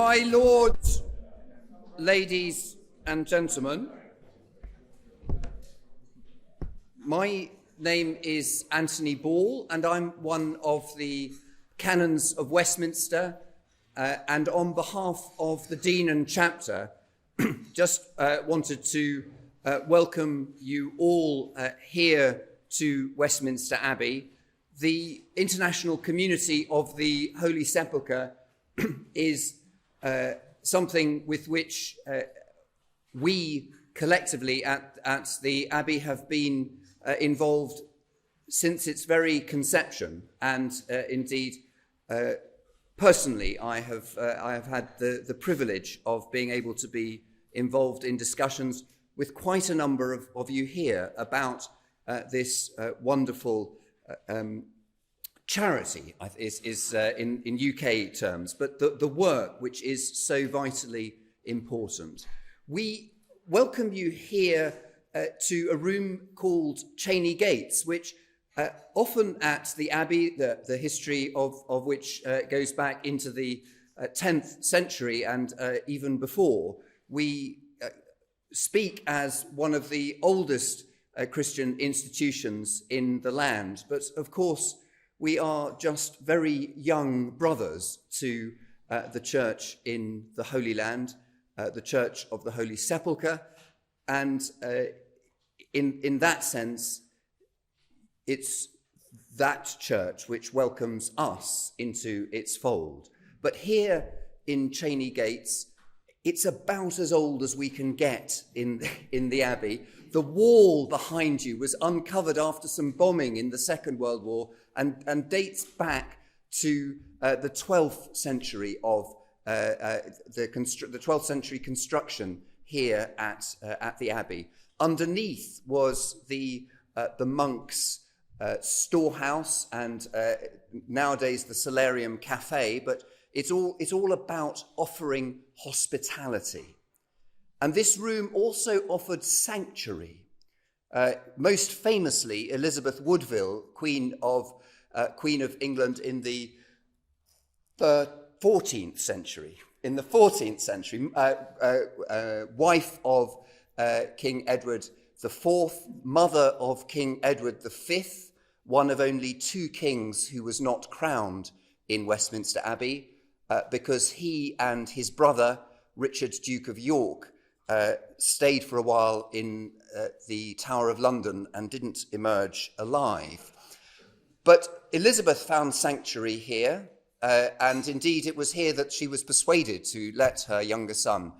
My lords, ladies and gentlemen, my name is Anthony Ball and I'm one of the canons of Westminster, and on behalf of the Dean and Chapter just wanted to welcome you all here to Westminster Abbey. The international community of the Holy Sepulchre is something with which we collectively at the Abbey have been involved since its very conception, and indeed personally I have had the privilege of being able to be involved in discussions with quite a number of you here about this wonderful charity is in UK terms, but the work which is so vitally important. We welcome you here to a room called Cheney Gates, which often at the Abbey, the history of which goes back into the 10th century and even before, we speak as one of the oldest Christian institutions in the land. But of course, we are just very young brothers to the church in the Holy Land, the Church of the Holy Sepulchre, and in that sense, it's that church which welcomes us into its fold. But here in Cheney Gates, it's about as old as we can get in the Abbey. The wall behind you was uncovered after some bombing in the Second World War and dates back to the 12th century of the 12th century construction here at the Abbey. Underneath was the monks' storehouse and nowadays the Solarium Cafe, but it's all about offering hospitality. And this room also offered sanctuary. Most famously, Elizabeth Woodville, Queen of England in the 14th century. In the 14th century, wife of King Edward IV, mother of King Edward V, one of only two kings who was not crowned in Westminster Abbey, because he and his brother, Richard, Duke of York, stayed for a while in the Tower of London and didn't emerge alive. But Elizabeth found sanctuary here, and indeed it was here that she was persuaded to let her younger son,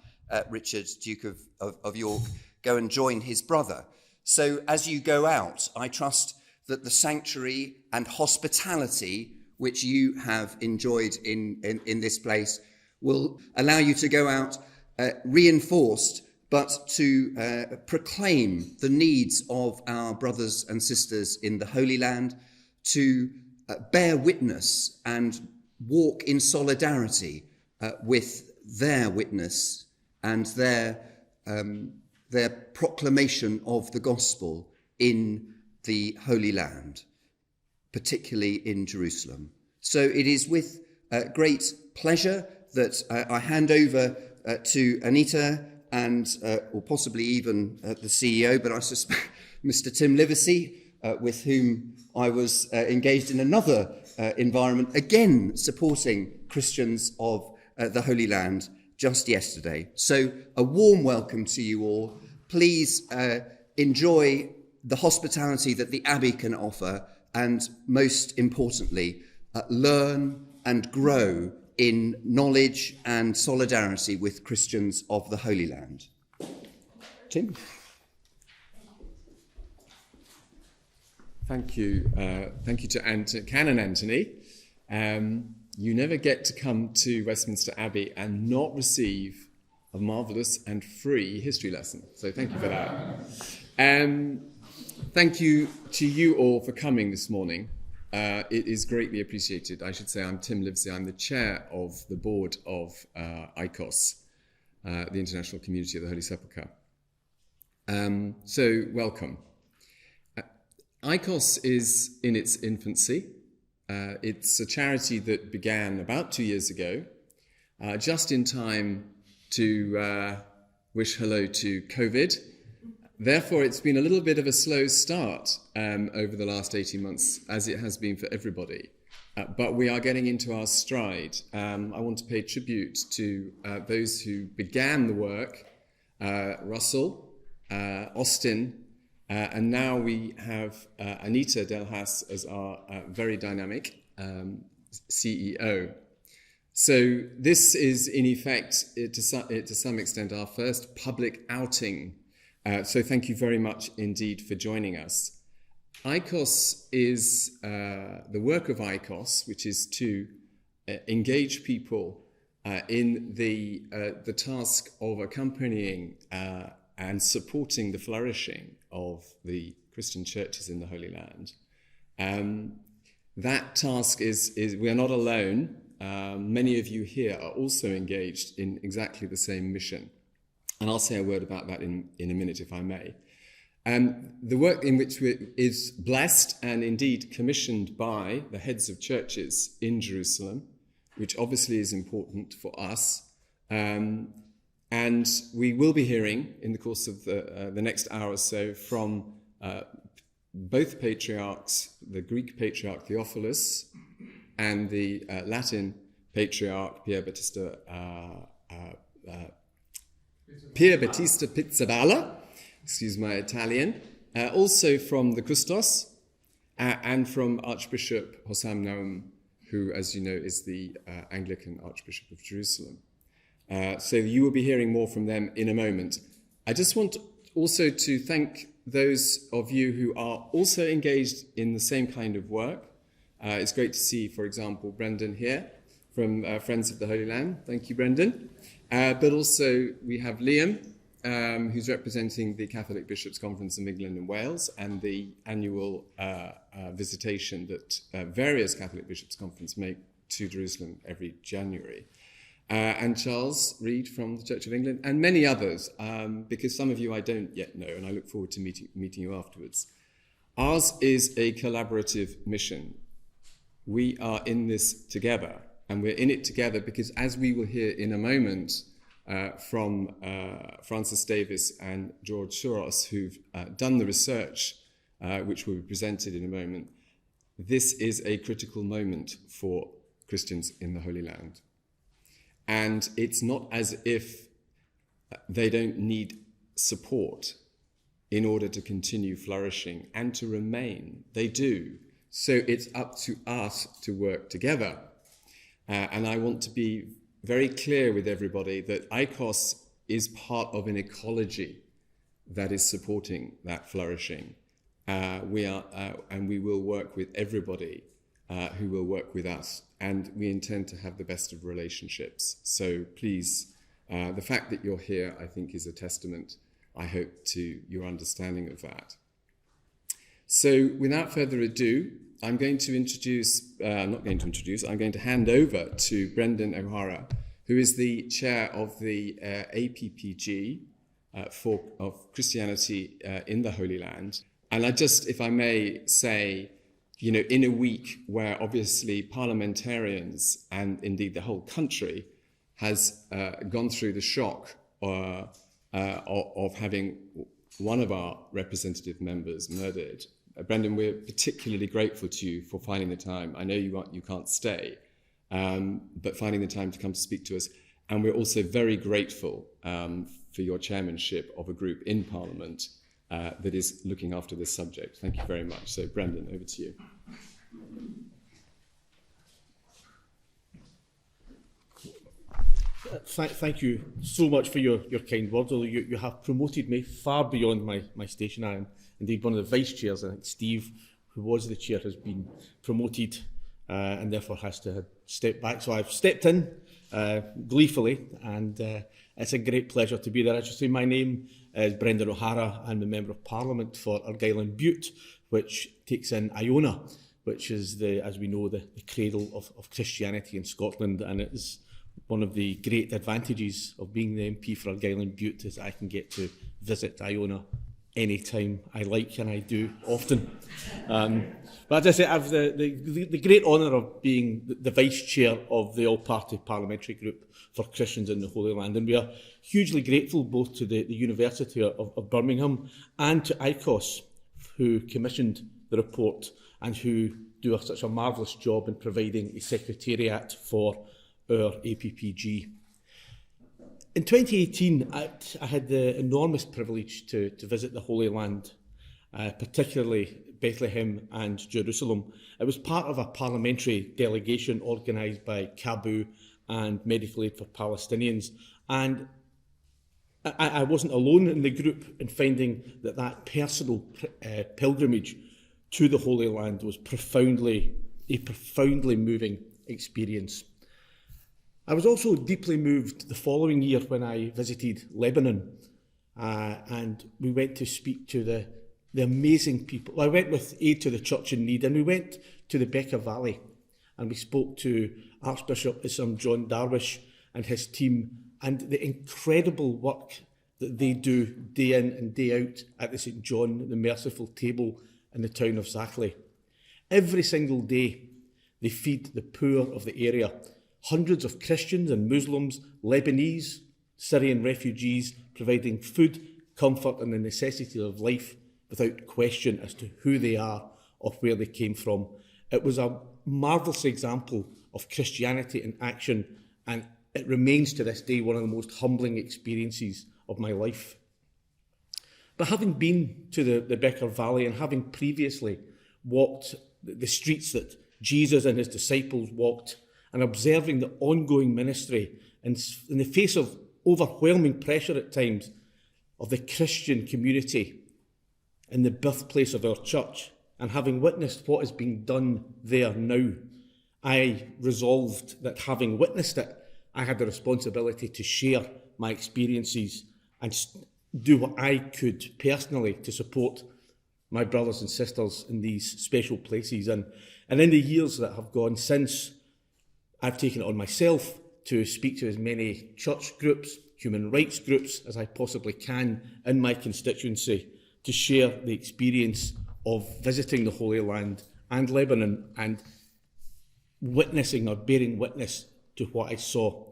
Richard, Duke of York, go and join his brother. So as you go out, I trust that the sanctuary and hospitality which you have enjoyed in this place will allow you to go out reinforced, but to proclaim the needs of our brothers and sisters in the Holy Land, to bear witness and walk in solidarity with their witness and their proclamation of the gospel in the Holy Land, particularly in Jerusalem. So it is with great pleasure that I hand over to Anita and, or possibly even the CEO, but I suspect Mr. Tim Livesey, with whom I was engaged in another environment, again supporting Christians of the Holy Land just yesterday. So a warm welcome to you all. Please enjoy the hospitality that the Abbey can offer, and most importantly, learn and grow in knowledge and solidarity with Christians of the Holy Land. Tim? Thank you to Canon Anthony. You never get to come to Westminster Abbey and not receive a marvellous and free history lesson. So thank you for that. Thank you to you all for coming this morning. It is greatly appreciated. I should say I'm Tim Livesey. I'm the chair of the board of ICoHS, the International Community of the Holy Sepulchre. So welcome. ICoHS is in its infancy. It's a charity that began about 2 years ago just in time to wish hello to COVID. Therefore, it's been a little bit of a slow start over the last 18 months, as it has been for everybody. But we are getting into our stride. I want to pay tribute to those who began the work, Russell, Austin, and now we have Anita Delhas as our very dynamic CEO. So this is, in effect, to some extent, our first public outing. So thank you very much indeed for joining us. ICoHS is the work of ICoHS, which is to engage people in the task of accompanying and supporting the flourishing of the Christian churches in the Holy Land. That task is we are not alone. Many of you here are also engaged in exactly the same mission. And I'll say a word about that in a minute, if I may. The work in which is blessed and indeed commissioned by the heads of churches in Jerusalem, which obviously is important for us. And we will be hearing in the course of the next hour or so from both patriarchs, the Greek patriarch Theophilus and the Latin patriarch Pier Battista Pizzaballa, excuse my Italian, also from the Custos, and from Archbishop Hossam Naum, who, as you know, is the Anglican Archbishop of Jerusalem. So you will be hearing more from them in a moment. I just want also to thank those of you who are also engaged in the same kind of work. It's great to see, for example, Brendan here from Friends of the Holy Land. Thank you, Brendan. But also we have Liam, who's representing the Catholic Bishops' Conference of England and Wales and the annual visitation that various Catholic Bishops' Conferences make to Jerusalem every January. And Charles Reed from the Church of England, and many others, because some of you I don't yet know, and I look forward to meeting you afterwards. Ours is a collaborative mission. We are in this together, and we're in it together because, as we will hear in a moment from Francis Davis and George Tsourous, who've done the research, which will be presented in a moment, this is a critical moment for Christians in the Holy Land. And it's not as if they don't need support in order to continue flourishing and to remain. They do. So it's up to us to work together. And I want to be very clear with everybody that ICoHS is part of an ecology that is supporting that flourishing. And we will work with everybody who will work with us. And we intend to have the best of relationships. So please, the fact that you're here, I think, is a testament, I hope, to your understanding of that. So without further ado, I'm going to I'm going to hand over to Brendan O'Hara, who is the chair of the APPG of Christianity in the Holy Land. And I just, if I may say, you know, in a week where obviously parliamentarians and indeed the whole country has gone through the shock of having one of our representative members murdered, Brendan, we're particularly grateful to you for finding the time. I know you can't stay, but finding the time to come to speak to us. And we're also very grateful for your chairmanship of a group in Parliament that is looking after this subject. Thank you very much. So, Brendan, over to you. Thank you so much for your kind words. Although you have promoted me far beyond my station. I am indeed one of the vice chairs. I think Steve, who was the chair, has been promoted and therefore has to step back. So I've stepped in gleefully, and it's a great pleasure to be there. I should say my name is Brendan O'Hara. I'm the Member of Parliament for Argyll and Bute, which takes in Iona, which is, as we know, the cradle of Christianity in Scotland, and it is one of the great advantages of being the MP for Argyll and Bute is I can get to visit Iona any time I like, and I do often. But as I say, I have the great honour of being the Vice Chair of the All-Party Parliamentary Group for Christians in the Holy Land. And we are hugely grateful both to the University of Birmingham and to ICoHS, who commissioned the report and who do such a marvellous job in providing a secretariat for our APPG. In 2018, I had the enormous privilege to visit the Holy Land, particularly Bethlehem and Jerusalem. It was part of a parliamentary delegation organised by KABU and Medical Aid for Palestinians. And I wasn't alone in the group in finding that personal pilgrimage to the Holy Land was a profoundly moving experience. I was also deeply moved the following year when I visited Lebanon, and we went to speak to the amazing people. I went with Aid to the Church in Need, and we went to the Bekaa Valley, and we spoke to Archbishop Issam John Darwish and his team, and the incredible work that they do day in and day out at the St John the Merciful table in the town of Zachley. Every single day they feed the poor of the area. Hundreds of Christians and Muslims, Lebanese, Syrian refugees, providing food, comfort and the necessity of life without question as to who they are or where they came from. It was a marvellous example of Christianity in action, and it remains to this day one of the most humbling experiences of my life. But having been to the Bekaa Valley and having previously walked the streets that Jesus and his disciples walked, and observing the ongoing ministry in the face of overwhelming pressure at times of the Christian community in the birthplace of our church, and having witnessed what is being done there now, I resolved that having witnessed it, I had the responsibility to share my experiences and do what I could personally to support my brothers and sisters in these special places. And in the years that have gone since, I've taken it on myself to speak to as many church groups, human rights groups as I possibly can in my constituency to share the experience of visiting the Holy Land and Lebanon and witnessing or bearing witness to what I saw.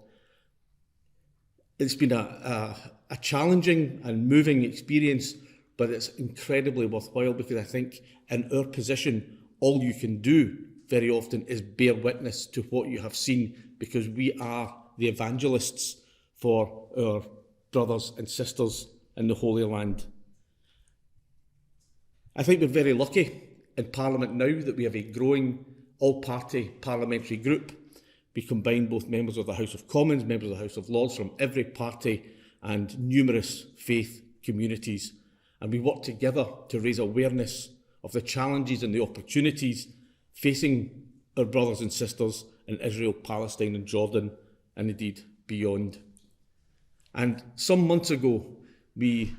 It's been a challenging and moving experience, but it's incredibly worthwhile because I think in our position, all you can do very often is bear witness to what you have seen, because we are the evangelists for our brothers and sisters in the Holy Land. I think we're very lucky in Parliament now that we have a growing all-party parliamentary group. We combine both members of the House of Commons, members of the House of Lords from every party and numerous faith communities. And we work together to raise awareness of the challenges and the opportunities facing our brothers and sisters in Israel, Palestine and Jordan, and indeed beyond. And some months ago, we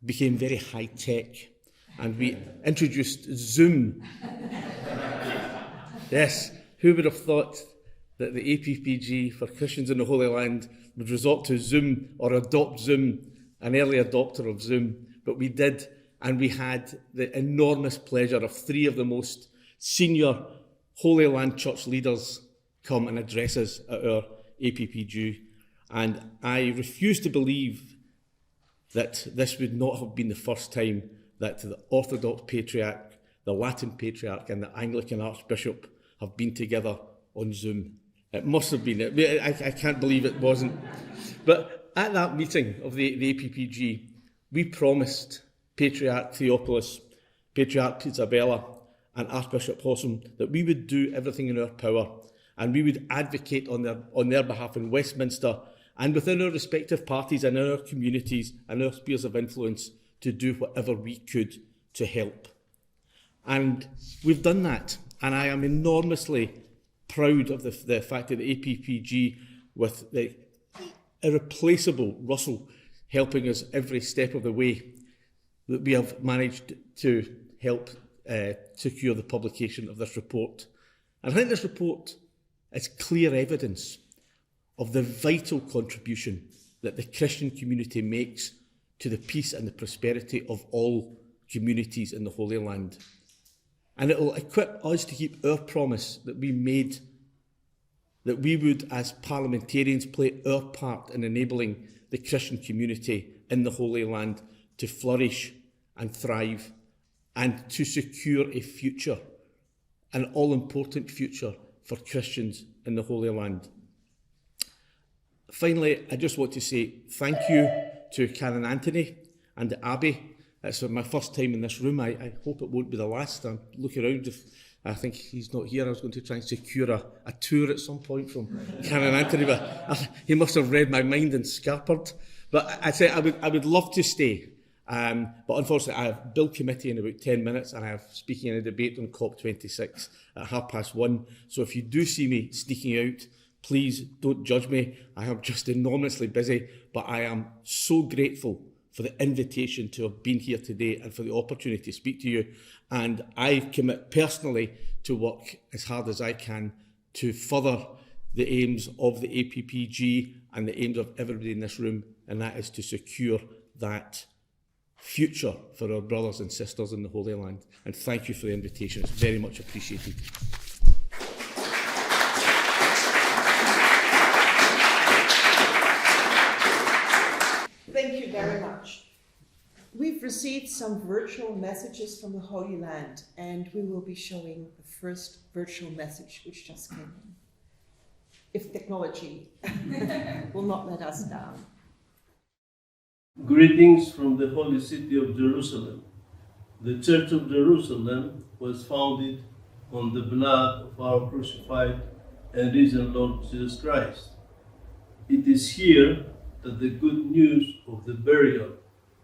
became very high-tech and we introduced Zoom. Yes, who would have thought that the APPG for Christians in the Holy Land would resort to Zoom or adopt Zoom, an early adopter of Zoom, but we did, and we had the enormous pleasure of three of the most senior Holy Land church leaders come and address us at our APPG, and I refuse to believe that this would not have been the first time that the Orthodox Patriarch, the Latin Patriarch and the Anglican Archbishop have been together on Zoom. It must have been. I can't believe it wasn't. But at that meeting of the APPG, we promised Patriarch Theophilus, Patriarch Isabella and Archbishop Hossam that we would do everything in our power and we would advocate on their behalf in Westminster and within our respective parties and in our communities and our spheres of influence to do whatever we could to help. And we've done that. And I am enormously proud of the fact that the APPG, with the irreplaceable Russell helping us every step of the way, that we have managed to help secure the publication of this report. And I think this report is clear evidence of the vital contribution that the Christian community makes to the peace and the prosperity of all communities in the Holy Land. And it will equip us to keep our promise that we made, that we would, as parliamentarians, play our part in enabling the Christian community in the Holy Land to flourish and thrive and to secure a future, an all-important future for Christians in the Holy Land. Finally, I just want to say thank you to Canon Anthony and the Abbey. It's my first time in this room. I hope it won't be the last. I'm looking around. If I think he's not here, I was going to try and secure a tour at some point from Canon Anthony, but he must have read my mind and scarpered. But I say I would love to stay. But unfortunately, I have Bill Committee in about 10 minutes, and I have speaking in a debate on COP26 at 1:30. So if you do see me sneaking out, please don't judge me. I am just enormously busy, but I am so grateful for the invitation to have been here today and for the opportunity to speak to you. And I commit personally to work as hard as I can to further the aims of the APPG and the aims of everybody in this room, and that is to secure that future for our brothers and sisters in the Holy Land. And thank you for the invitation. It's very much appreciated. Thank you very much. We've received some virtual messages from the Holy Land, and we will be showing the first virtual message which just came in, if technology will not let us down. Greetings from the holy city of Jerusalem. The Church of Jerusalem was founded on the blood of our crucified and risen Lord Jesus Christ. It is here that the good news of the burial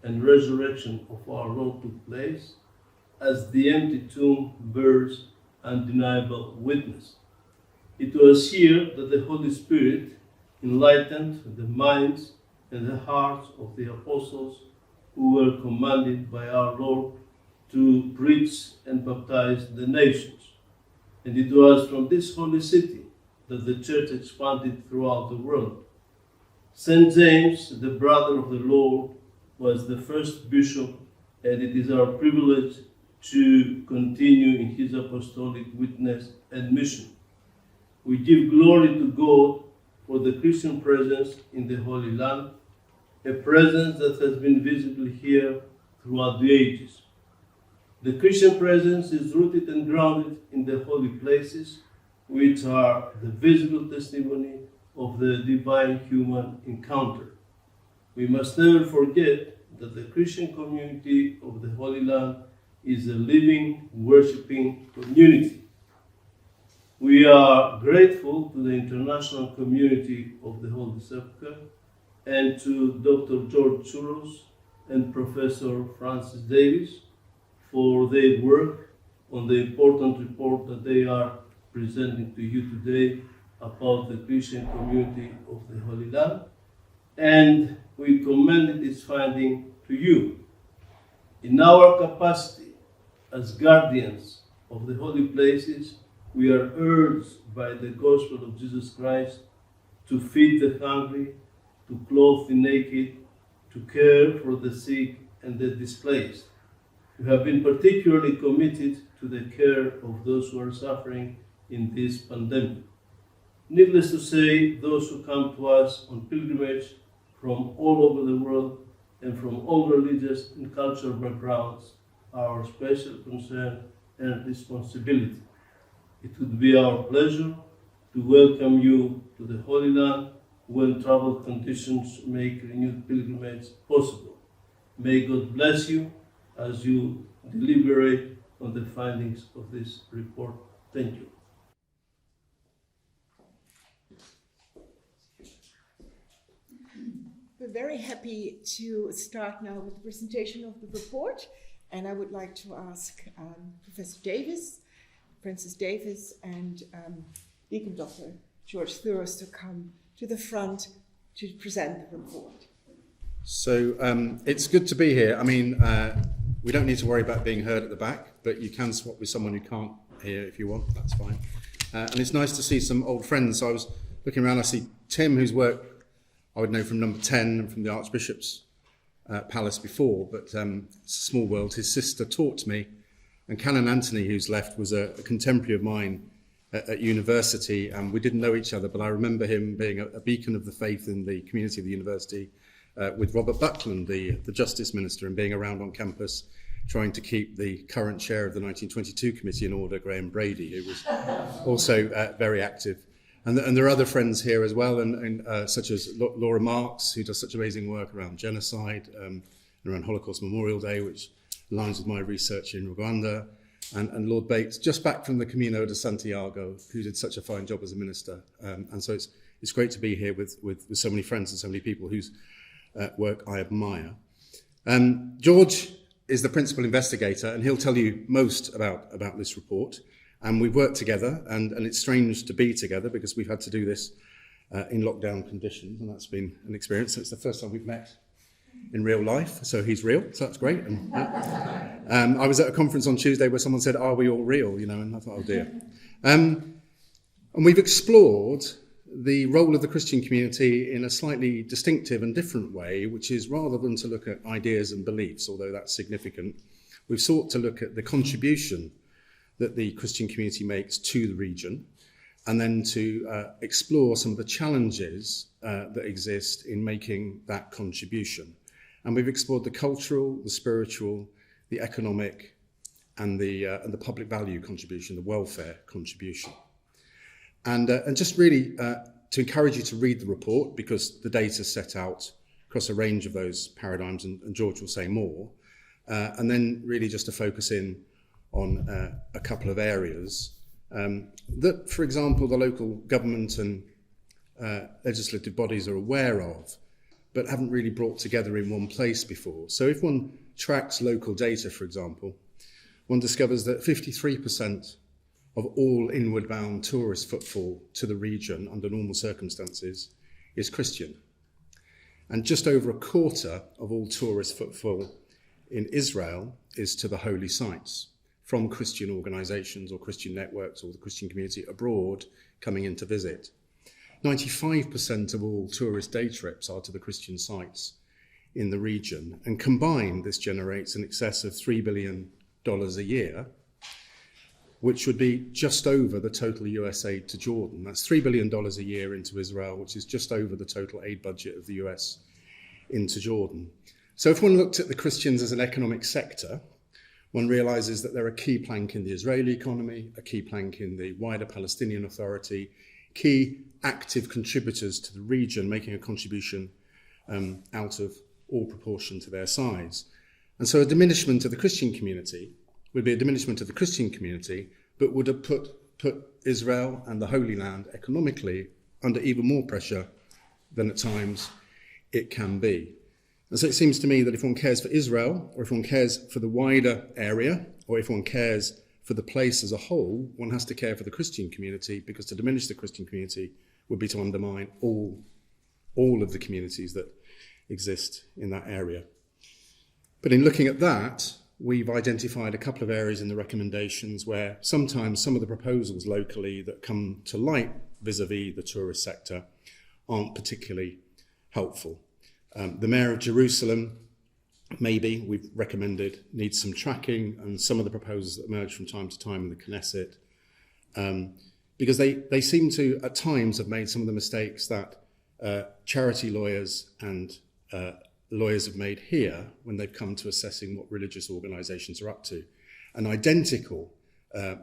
and resurrection of our Lord took place, as the empty tomb bears undeniable witness. It was here that the Holy Spirit enlightened the minds and the hearts of the apostles who were commanded by our Lord to preach and baptize the nations. And it was from this holy city that the church expanded throughout the world. St. James, the brother of the Lord, was the first bishop, and it is our privilege to continue in his apostolic witness and mission. We give glory to God for the Christian presence in the Holy Land, a presence that has been visible here throughout the ages. The Christian presence is rooted and grounded in the holy places, which are the visible testimony of the divine-human encounter. We must never forget that the Christian community of the Holy Land is a living, worshipping community. We are grateful to the international community of the Holy Sepulchre and to Dr. George Tsourous and Professor Francis Davis for their work on the important report that they are presenting to you today about the Christian community of the Holy Land, and we commend its finding to you. In our capacity as guardians of the holy places, we are urged by the gospel of Jesus Christ to feed the hungry, to clothe the naked, to care for the sick and the displaced. We have been particularly committed to the care of those who are suffering in this pandemic. Needless to say, those who come to us on pilgrimage from all over the world and from all religious and cultural backgrounds are our special concern and responsibility. It would be our pleasure to welcome you to the Holy Land when travel conditions make renewed pilgrimage possible. May God bless you as you deliberate on the findings of this report. Thank you. We're very happy to start now with the presentation of the report, and I would like to ask Professor Davis, Francis Davis, and Deacon Dr. George Tsourous to come to the front to present the report. So it's good to be here. I mean, we don't need to worry about being heard at the back, but you can swap with someone who can't hear if you want, that's fine. And it's nice to see some old friends. So I was looking around, I see Tim, whose work I would know from number 10 and from the Archbishop's palace before, but it's a small world. His sister taught me, and Canon Anthony, who's left, was a contemporary of mine at university, and we didn't know each other, but I remember him being a beacon of the faith in the community of the university with Robert Buckland, the Justice Minister, and being around on campus trying to keep the current chair of the 1922 committee in order, Graham Brady, who was also very active. And there are other friends here as well, and such as Laura Marks, who does such amazing work around genocide and around Holocaust Memorial Day, which aligns with my research in Rwanda, and Lord Bates, just back from the Camino de Santiago, who did such a fine job as a minister. And so it's great to be here with so many friends and so many people whose work I admire. George is the principal investigator, and he'll tell you most about this report. And we've worked together, and it's strange to be together because we've had to do this in lockdown conditions, and that's been an experience. So it's the first time we've met in real life, so he's real, so that's great. And I was at a conference on Tuesday where someone said, "Are we all real?" And I thought, oh dear. And we've explored the role of the Christian community in a slightly distinctive and different way, which is rather than to look at ideas and beliefs, although that's significant, we've sought to look at the contribution that the Christian community makes to the region, and then to explore some of the challenges that exist in making that contribution. And we've explored the cultural, the spiritual, the economic, and the public value contribution, the welfare contribution. And just really to encourage you to read the report, because the data set out across a range of those paradigms, and George will say more, and then really just to focus in on a couple of areas that, for example, the local government and legislative bodies are aware of, but haven't really brought together in one place before. So if one tracks local data, for example, one discovers that 53% of all inward-bound tourist footfall to the region under normal circumstances is Christian. And just over a quarter of all tourist footfall in Israel is to the holy sites, from Christian organisations or Christian networks or the Christian community abroad coming in to visit. 95% of all tourist day trips are to the Christian sites in the region, and combined this generates in excess of $3 billion a year, which would be just over the total US aid to Jordan. That's $3 billion a year into Israel, which is just over the total aid budget of the US into Jordan. So if one looked at the Christians as an economic sector, one realises that they're a key plank in the Israeli economy, a key plank in the wider Palestinian Authority, key active contributors to the region, making a contribution out of all proportion to their size. And so a diminishment of the Christian community would be a diminishment of the Christian community, but would have put Israel and the Holy Land economically under even more pressure than at times it can be. And so it seems to me that if one cares for Israel, or if one cares for the wider area, or if one cares for the place as a whole, one has to care for the Christian community, because to diminish the Christian community would be to undermine all of the communities that exist in that area. But in looking at that, we've identified a couple of areas in the recommendations where sometimes some of the proposals locally that come to light vis-à-vis the tourist sector aren't particularly helpful. The Mayor of Jerusalem, maybe, we've recommended, needs some tracking, and some of the proposals that emerge from time to time in the Knesset, because they seem to, at times, have made some of the mistakes that charity lawyers and lawyers have made here when they've come to assessing what religious organisations are up to. And identical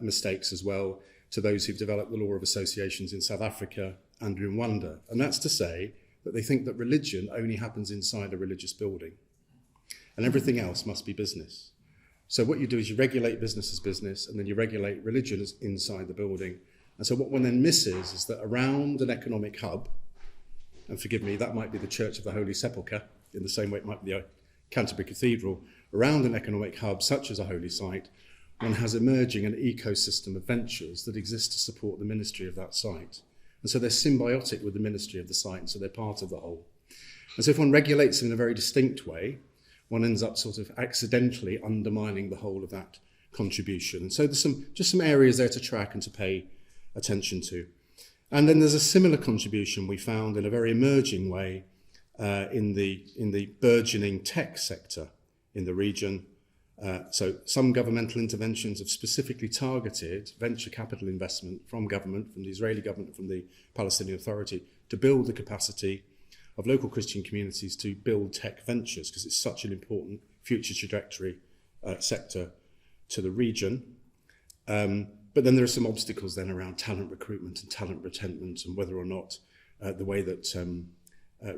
mistakes as well to those who've developed the law of associations in South Africa and Rwanda. And that's to say that they think that religion only happens inside a religious building, and everything else must be business. So what you do is you regulate business as business, and then you regulate religion as inside the building. And so what one then misses is that around an economic hub, and forgive me, that might be the Church of the Holy Sepulchre, in the same way it might be the Canterbury Cathedral, around an economic hub such as a holy site, one has emerging an ecosystem of ventures that exist to support the ministry of that site. And so they're symbiotic with the ministry of the site, and so they're part of the whole. And so if one regulates them in a very distinct way, one ends up sort of accidentally undermining the whole of that contribution. And so there's just some areas there to track and to pay attention to. And then there's a similar contribution we found in a very emerging way in the burgeoning tech sector in the region. So some governmental interventions have specifically targeted venture capital investment from government, from the Israeli government, from the Palestinian Authority, to build the capacity of local Christian communities to build tech ventures, because it's such an important future trajectory sector to the region. But then there are some obstacles then around talent recruitment and talent retention, and whether or not the way that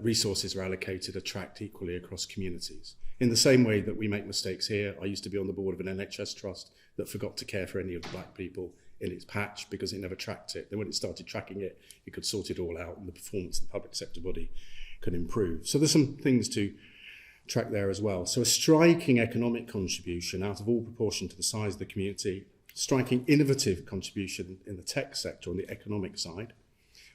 resources are allocated attract equally across communities. In the same way that we make mistakes here, I used to be on the board of an NHS trust that forgot to care for any of the black people in its patch because it never tracked it. Then when it started tracking it, it could sort it all out and the performance of the public sector body could improve. So there's some things to track there as well. So a striking economic contribution out of all proportion to the size of the community, striking innovative contribution in the tech sector on the economic side,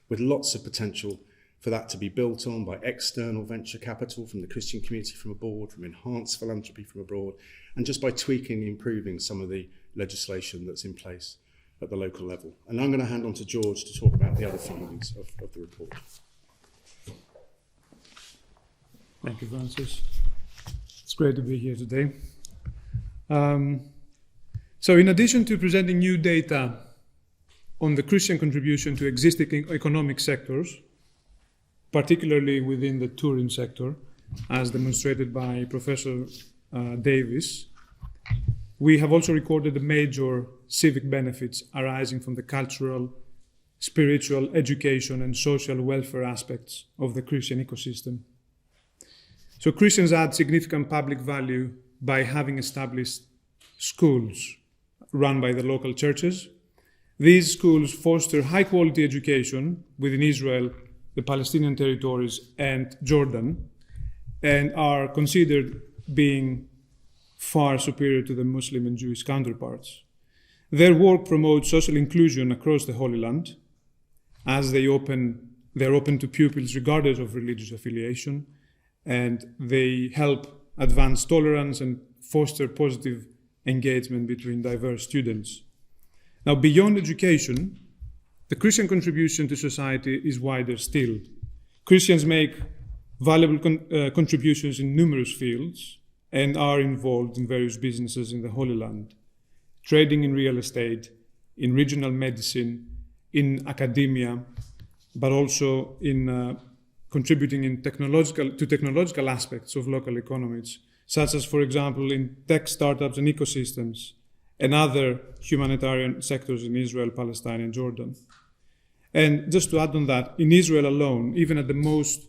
with lots of potential for that to be built on by external venture capital from the Christian community from abroad, from enhanced philanthropy from abroad, and just by tweaking and improving some of the legislation that's in place at the local level. And I'm going to hand on to George to talk about the other findings of the report. Thank you, Francis. It's great to be here today. So in addition to presenting new data on the Christian contribution to existing economic sectors, particularly within the tourism sector, as demonstrated by Professor Davis, we have also recorded the major civic benefits arising from the cultural, spiritual, education, and social welfare aspects of the Christian ecosystem. So Christians add significant public value by having established schools run by the local churches. These schools foster high-quality education within Israel, the Palestinian territories, and Jordan, and are considered being far superior to the Muslim and Jewish counterparts. Their work promotes social inclusion across the Holy Land, as they're open to pupils regardless of religious affiliation, and they help advance tolerance and foster positive engagement between diverse students. Now, beyond education, the Christian contribution to society is wider still. Christians make valuable contributions in numerous fields and are involved in various businesses in the Holy Land, trading in real estate, in regional medicine, in academia, but also in contributing in technological aspects of local economies, such as, for example, in tech startups and ecosystems, and other humanitarian sectors in Israel, Palestine, and Jordan. And just to add on that, in Israel alone, even at the most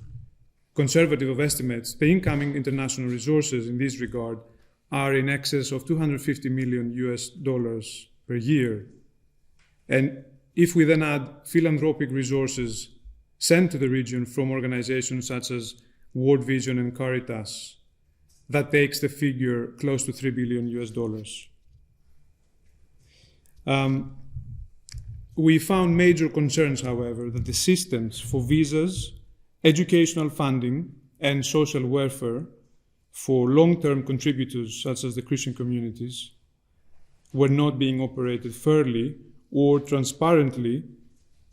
conservative of estimates, the incoming international resources in this regard are in excess of $250 million per year. And if we then add philanthropic resources sent to the region from organizations such as World Vision and Caritas, that takes the figure close to $3 billion. We found major concerns, however, that the systems for visas, educational funding, and social welfare for long-term contributors, such as the Christian communities, were not being operated fairly or transparently,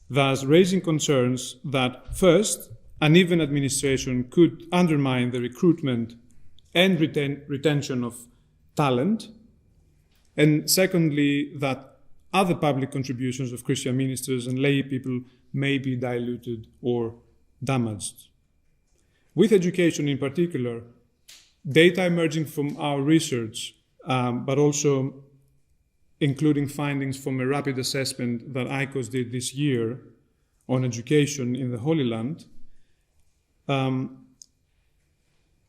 thus raising concerns that, first, uneven administration could undermine the recruitment and retention of talent, and secondly, that other public contributions of Christian ministers and lay people may be diluted or damaged. With education in particular, data emerging from our research, but also including findings from a rapid assessment that ICoHS did this year on education in the Holy Land,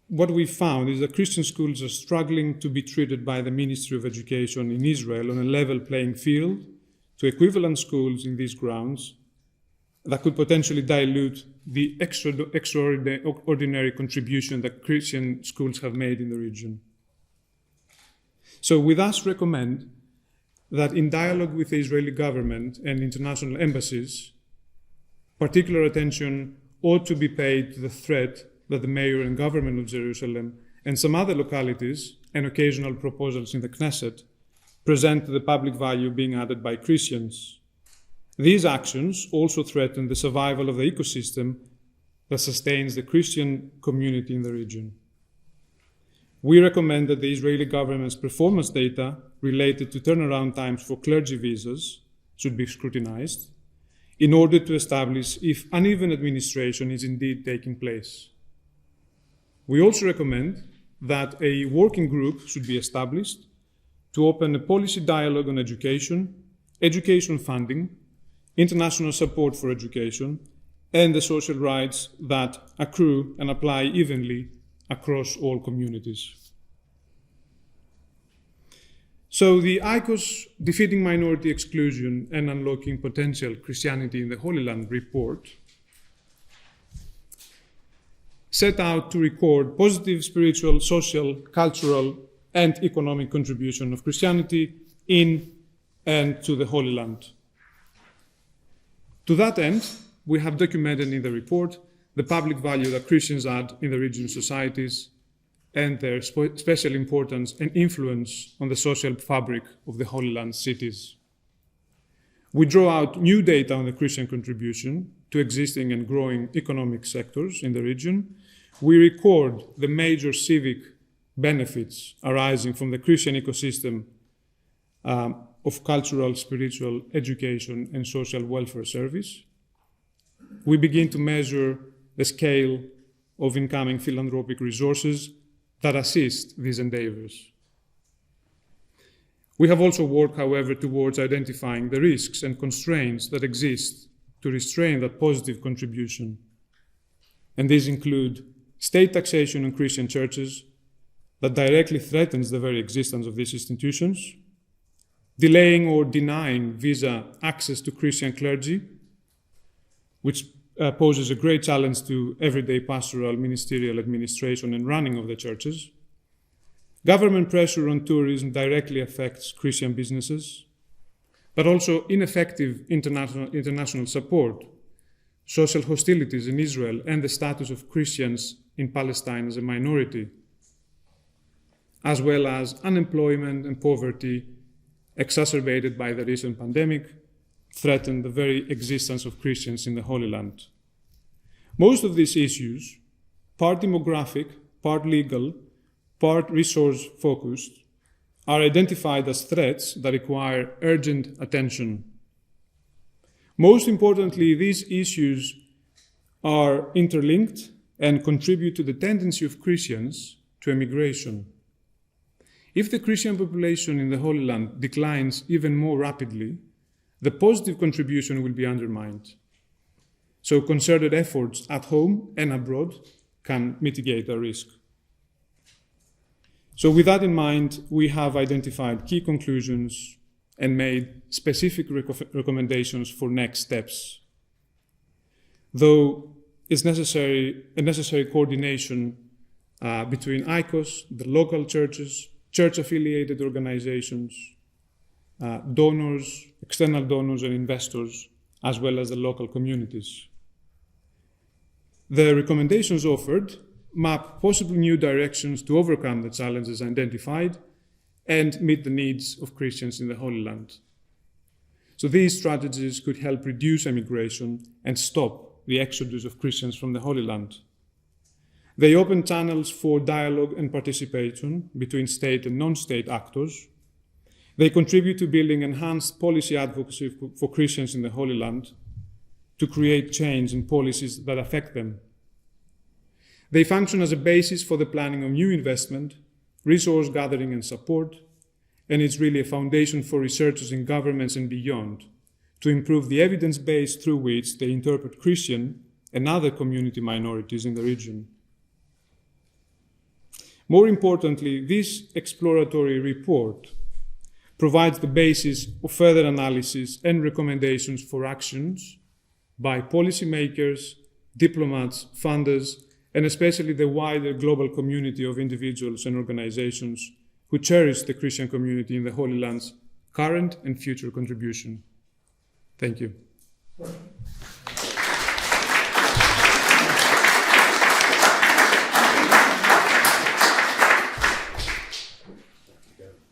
what we found is that Christian schools are struggling to be treated by the Ministry of Education in Israel on a level playing field to equivalent schools in these grounds that could potentially dilute the extraordinary contribution that Christian schools have made in the region. So we thus recommend that in dialogue with the Israeli government and international embassies, particular attention ought to be paid to the threat that the mayor and government of Jerusalem and some other localities and occasional proposals in the Knesset present to the public value being added by Christians. These actions also threaten the survival of the ecosystem that sustains the Christian community in the region. We recommend that the Israeli government's performance data related to turnaround times for clergy visas should be scrutinized in order to establish if uneven administration is indeed taking place. We also recommend that a working group should be established to open a policy dialogue on education, education funding, international support for education, and the social rights that accrue and apply evenly across all communities. So the ICoHS Defeating Minority Exclusion and Unlocking Potential Christianity in the Holy Land report set out to record positive spiritual, social, cultural, and economic contribution of Christianity in and to the Holy Land. To that end, we have documented in the report the public value that Christians add in the region's societies and their special importance and influence on the social fabric of the Holy Land cities. We draw out new data on the Christian contribution to existing and growing economic sectors in the region. We record the major civic benefits arising from the Christian ecosystem of cultural, spiritual, education, and social welfare service. We begin to measure the scale of incoming philanthropic resources that assist these endeavors. We have also worked, however, towards identifying the risks and constraints that exist to restrain that positive contribution. And these include state taxation on Christian churches that directly threatens the very existence of these institutions, delaying or denying visa access to Christian clergy, which poses a great challenge to everyday pastoral, ministerial administration and running of the churches. Government pressure on tourism directly affects Christian businesses, but also ineffective international support, social hostilities in Israel, and the status of Christians in Palestine as a minority, as well as unemployment and poverty exacerbated by the recent pandemic, threaten the very existence of Christians in the Holy Land. Most of these issues, part demographic, part legal, part resource-focused, are identified as threats that require urgent attention. Most importantly, these issues are interlinked and contribute to the tendency of Christians to emigration. If the Christian population in the Holy Land declines even more rapidly, the positive contribution will be undermined. So concerted efforts at home and abroad can mitigate the risk. So with that in mind, we have identified key conclusions and made specific recommendations for next steps. Though it's necessary coordination between ICoHS, the local churches, church-affiliated organizations, donors, external donors and investors, as well as the local communities. The recommendations offered map possible new directions to overcome the challenges identified and meet the needs of Christians in the Holy Land. So these strategies could help reduce emigration and stop the exodus of Christians from the Holy Land. They open channels for dialogue and participation between state and non-state actors. They contribute to building enhanced policy advocacy for Christians in the Holy Land to create change in policies that affect them. They function as a basis for the planning of new investment, resource gathering and support, and it's really a foundation for researchers in governments and beyond to improve the evidence base through which they interpret Christian and other community minorities in the region. More importantly, this exploratory report provides the basis of further analysis and recommendations for actions by policymakers, diplomats, funders, and especially the wider global community of individuals and organizations who cherish the Christian community in the Holy Land's current and future contribution. Thank you.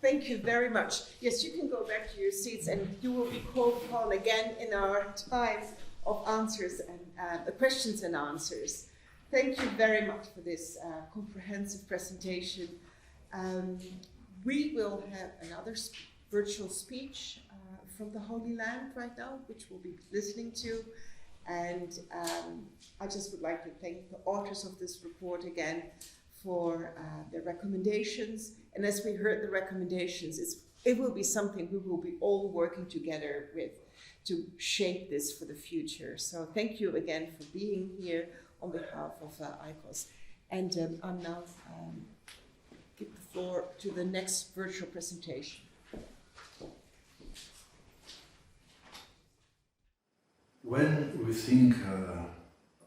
Thank you very much. Yes, you can go back to your seats and you will be called upon again in our time of answers and questions and answers. Thank you very much for this comprehensive presentation. We will have another virtual speech from the Holy Land right now, which we'll be listening to. And I just would like to thank the authors of this report again for their recommendations. And as we heard the recommendations, it will be something we will be all working together with to shape this for the future. So thank you again for being here on behalf of ICoHS. And I'm now give the floor to the next virtual presentation. When we think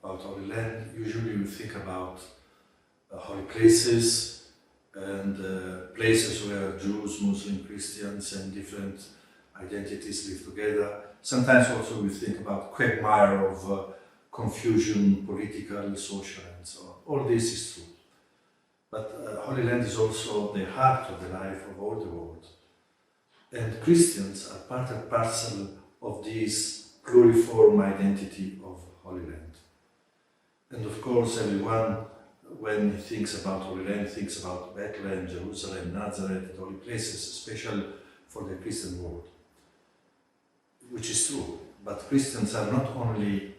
about Holy Land, usually we think about holy places and places where Jews, Muslims, Christians and different identities live together. Sometimes also we think about quagmire of confusion, political, social and so on. All this is true. But Holy Land is also the heart of the life of all the world. And Christians are part and parcel of this pluriform identity of Holy Land. And of course, everyone, when he thinks about Holy Land, thinks about Bethlehem, Jerusalem, Nazareth, and holy places, especially for the Christian world, which is true. But Christians are not only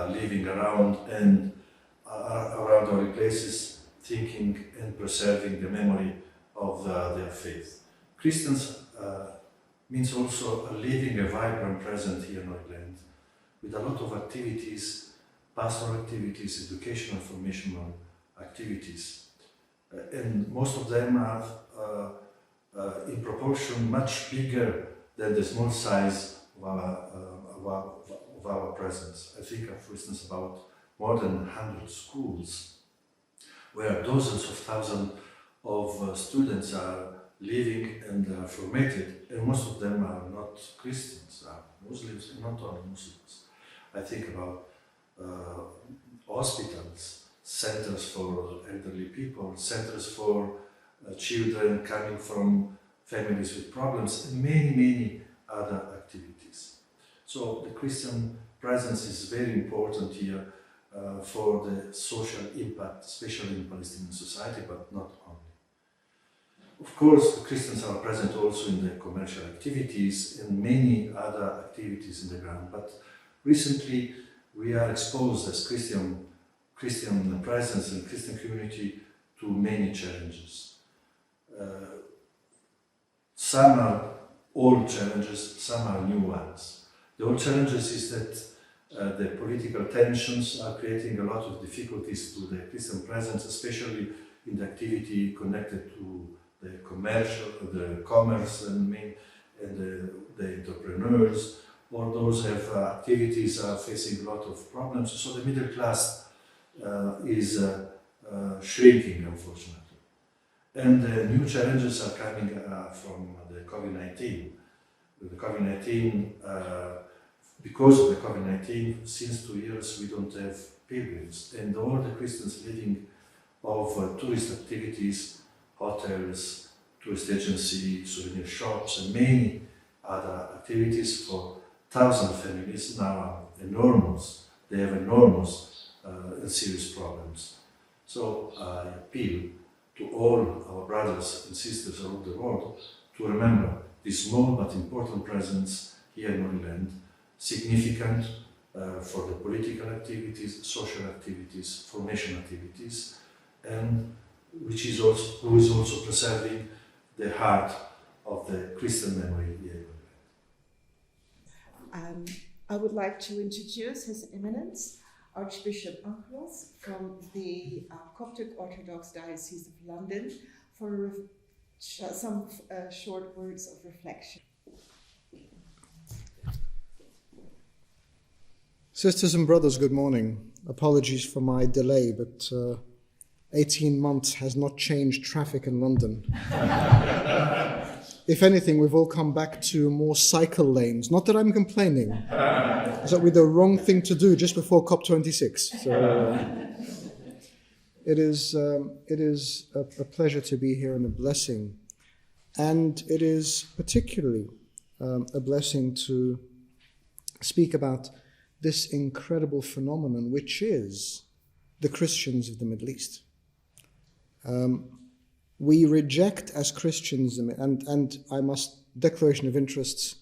living around and around holy places, thinking and preserving the memory of their faith. Christians means also living a vibrant present here in Holy Land, with a lot of activities, pastoral activities, educational, formational activities. And most of them are in proportion much bigger than the small size of our presence. I think, for instance, about more than 100 schools, where dozens of thousands of students are living and are formated, and most of them are not Christians, are Muslims, and not only Muslims. I think about hospitals, centers for elderly people, centers for children coming from families with problems, and many, many other activities. So the Christian presence is very important here for the social impact, especially in Palestinian society, but not only. Of course, Christians are present also in the commercial activities and many other activities in the ground, but recently we are exposed as Christian presence and Christian community to many challenges. Some are old challenges, some are new ones. The old challenges is that the political tensions are creating a lot of difficulties to the Christian presence, especially in the activity connected to the commerce and the entrepreneurs. All those have activities are facing a lot of problems. So the middle class is shrinking, unfortunately. And the new challenges are coming from the COVID-19. The COVID-19, because of the COVID-19, since 2 years we don't have pilgrims, and all the Christians living of tourist activities, hotels, tourist agencies, souvenir shops, and many other activities for 1,000 families now are enormous. They have enormous and serious problems. So I appeal to all our brothers and sisters around the world to remember this small but important presence here in Holy Land, significant for the political activities, social activities, formation activities, and who is also preserving the heart of the Christian memory here in Holy Land. I would like to introduce His Eminence, Archbishop Untitled from the Coptic Orthodox Diocese of London for some short words of reflection. Sisters and brothers, good morning. Apologies for my delay, but 18 months has not changed traffic in London. If anything, we've all come back to more cycle lanes. Not that I'm complaining. It's that we're the wrong thing to do just before COP26. So it is a pleasure to be here and a blessing. And it is particularly a blessing to speak about this incredible phenomenon, which is the Christians of the Middle East. We reject as Christians, and I must, declaration of interests,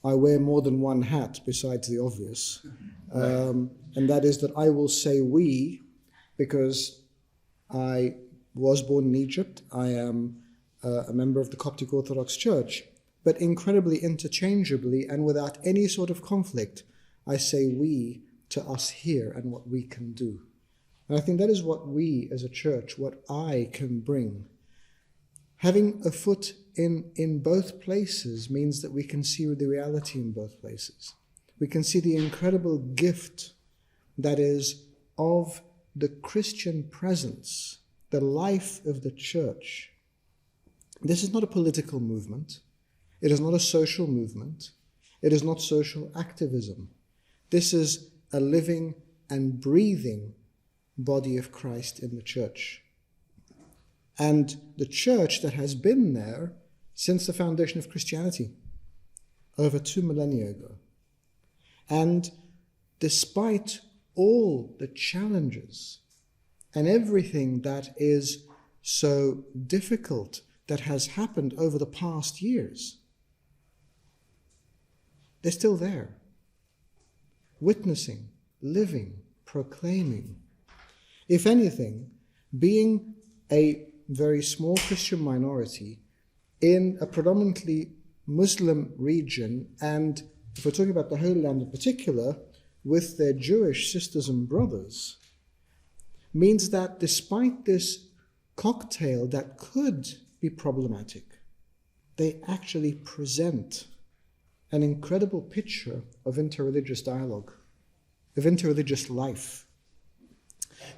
I wear more than one hat besides the obvious. And that is that I will say we, because I was born in Egypt. I am a member of the Coptic Orthodox Church. But incredibly interchangeably and without any sort of conflict, I say we to us here and what we can do. And I think that is what we as a church, what I can bring. Having a foot in both places means that we can see the reality in both places. We can see the incredible gift that is of the Christian presence, the life of the church. This is not a political movement. It is not a social movement. It is not social activism. This is a living and breathing body of Christ in the church. And the church that has been there since the foundation of Christianity, over 2 millennia ago. And despite all the challenges and everything that is so difficult that has happened over the past years, they're still there, witnessing, living, proclaiming. If anything, being a very small Christian minority in a predominantly Muslim region, and if we're talking about the Holy Land in particular, with their Jewish sisters and brothers, means that despite this cocktail that could be problematic, they actually present an incredible picture of interreligious dialogue, of interreligious life.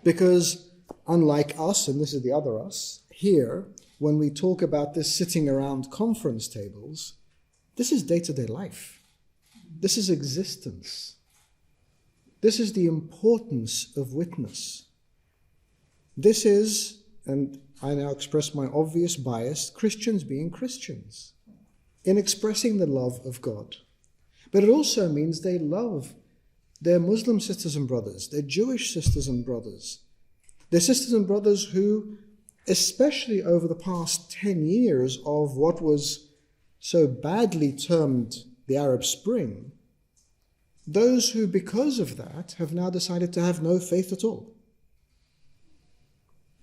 Because unlike us, and this is the other us, here, when we talk about this sitting around conference tables, this is day-to-day life. This is existence. This is the importance of witness. This is, and I now express my obvious bias, Christians being Christians, in expressing the love of God. But it also means they love their Muslim sisters and brothers, their Jewish sisters and brothers, their sisters and brothers who, especially over the past 10 years of what was so badly termed the Arab Spring, those who, because of that, have now decided to have no faith at all.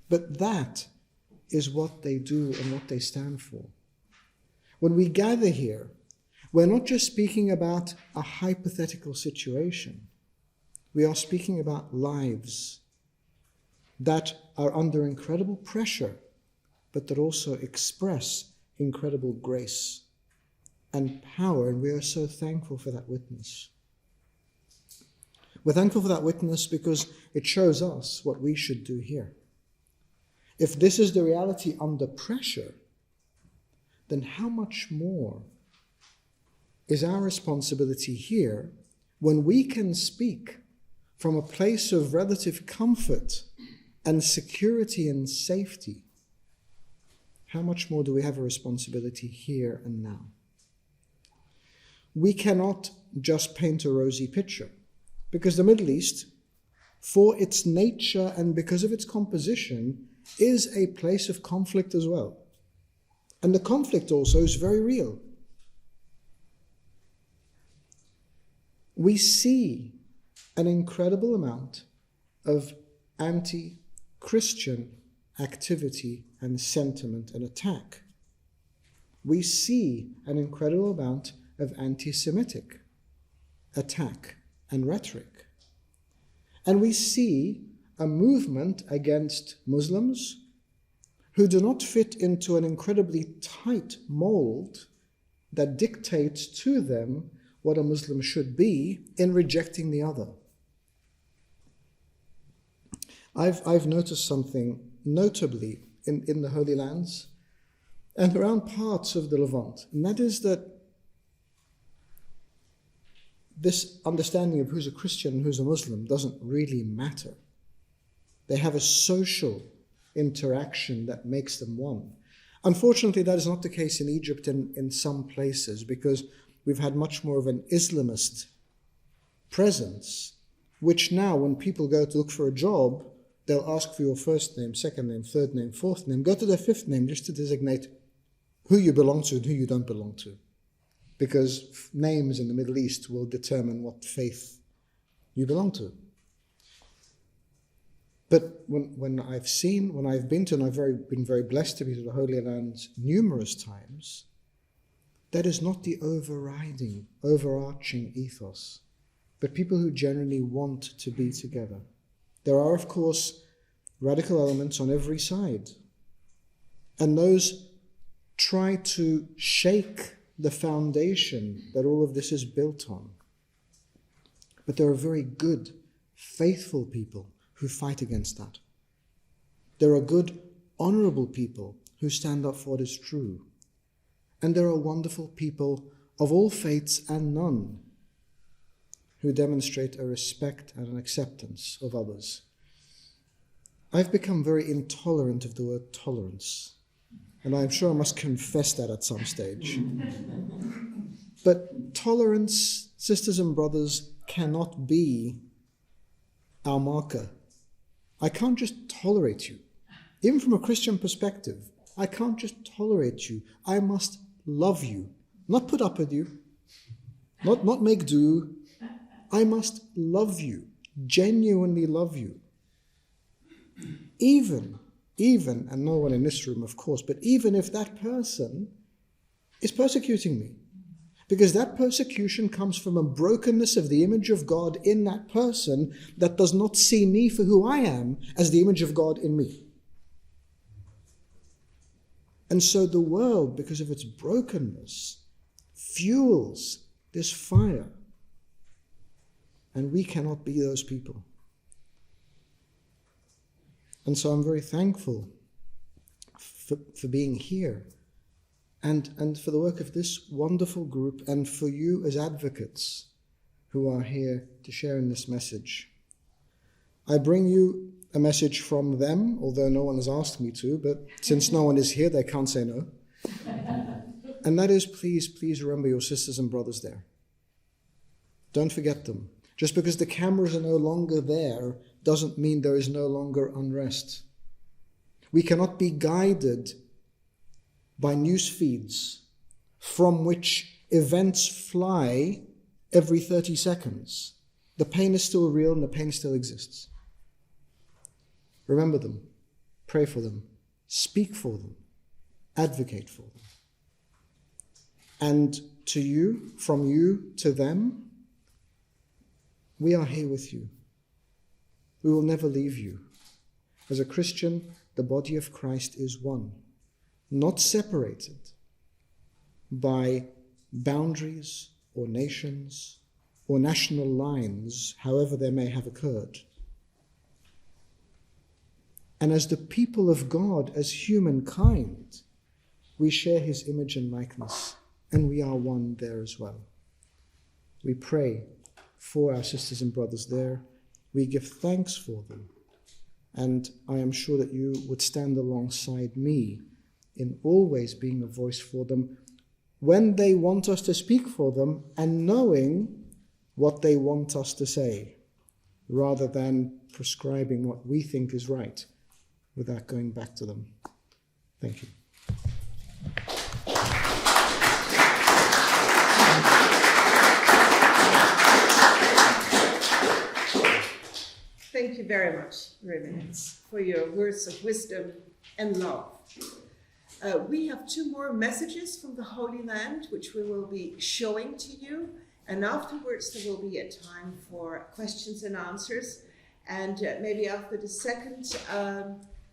But that is what they do and what they stand for. When we gather here, we're not just speaking about a hypothetical situation. We are speaking about lives that are under incredible pressure, but that also express incredible grace and power, and we are so thankful for that witness. We're thankful for that witness because it shows us what we should do here. If this is the reality under pressure, then how much more is our responsibility here when we can speak from a place of relative comfort and security and safety? How much more do we have a responsibility here and now? We cannot just paint a rosy picture, because the Middle East, for its nature and because of its composition, is a place of conflict as well. And the conflict also is very real. We see an incredible amount of anti-Christian activity and sentiment and attack. We see an incredible amount of anti-Semitic attack and rhetoric. And we see a movement against Muslims who do not fit into an incredibly tight mold that dictates to them what a Muslim should be in rejecting the other. I've noticed something notably in the Holy Lands and around parts of the Levant, and that is that this understanding of who's a Christian and who's a Muslim doesn't really matter. They have a social interaction that makes them one. Unfortunately, that is not the case in Egypt and in some places, because we've had much more of an Islamist presence, which now, when people go to look for a job, they'll ask for your first name, second name, third name, fourth name, go to their fifth name just to designate who you belong to and who you don't belong to. Because names in the Middle East will determine what faith you belong to. But when I've been to, and I've been very blessed to be to the Holy Land numerous times, that is not the overarching ethos, but people who genuinely want to be together. There are, of course, radical elements on every side, and those try to shake the foundation that all of this is built on. But there are very good, faithful people who fight against that. There are good, honorable people who stand up for what is true. And there are wonderful people of all faiths and none who demonstrate a respect and an acceptance of others. I've become very intolerant of the word tolerance, and I'm sure I must confess that at some stage. But tolerance, sisters and brothers, cannot be our marker. I can't just tolerate you. Even from a Christian perspective, I can't just tolerate you. I must love you. Not put up with you. Not make do. I must love you. Genuinely love you. Even, and no one in this room, of course, but even if that person is persecuting me. Because that persecution comes from a brokenness of the image of God in that person that does not see me for who I am as the image of God in me. And so the world, because of its brokenness, fuels this fire. And we cannot be those people. And so I'm very thankful for being here. And for the work of this wonderful group, and for you as advocates who are here to share in this message. I bring you a message from them, although no one has asked me to, but since no one is here, they can't say no. And that is, please remember your sisters and brothers there. Don't forget them. Just because the cameras are no longer there doesn't mean there is no longer unrest. We cannot be guided by news feeds from which events fly every 30 seconds. The pain is still real and the pain still exists. Remember them, pray for them, speak for them, advocate for them. And to you, from you to them, we are here with you. We will never leave you. As a Christian, the body of Christ is one, not separated by boundaries or nations or national lines, however they may have occurred. And as the people of God, as humankind, we share his image and likeness, and we are one there as well. We pray for our sisters and brothers there. We give thanks for them. And I am sure that you would stand alongside me in always being a voice for them when they want us to speak for them and knowing what they want us to say, rather than prescribing what we think is right without going back to them. Thank you. Thank you very much, Reverends, for your words of wisdom and love. We have two more messages from the Holy Land, which we will be showing to you. And afterwards, there will be a time for questions and answers. And maybe after the second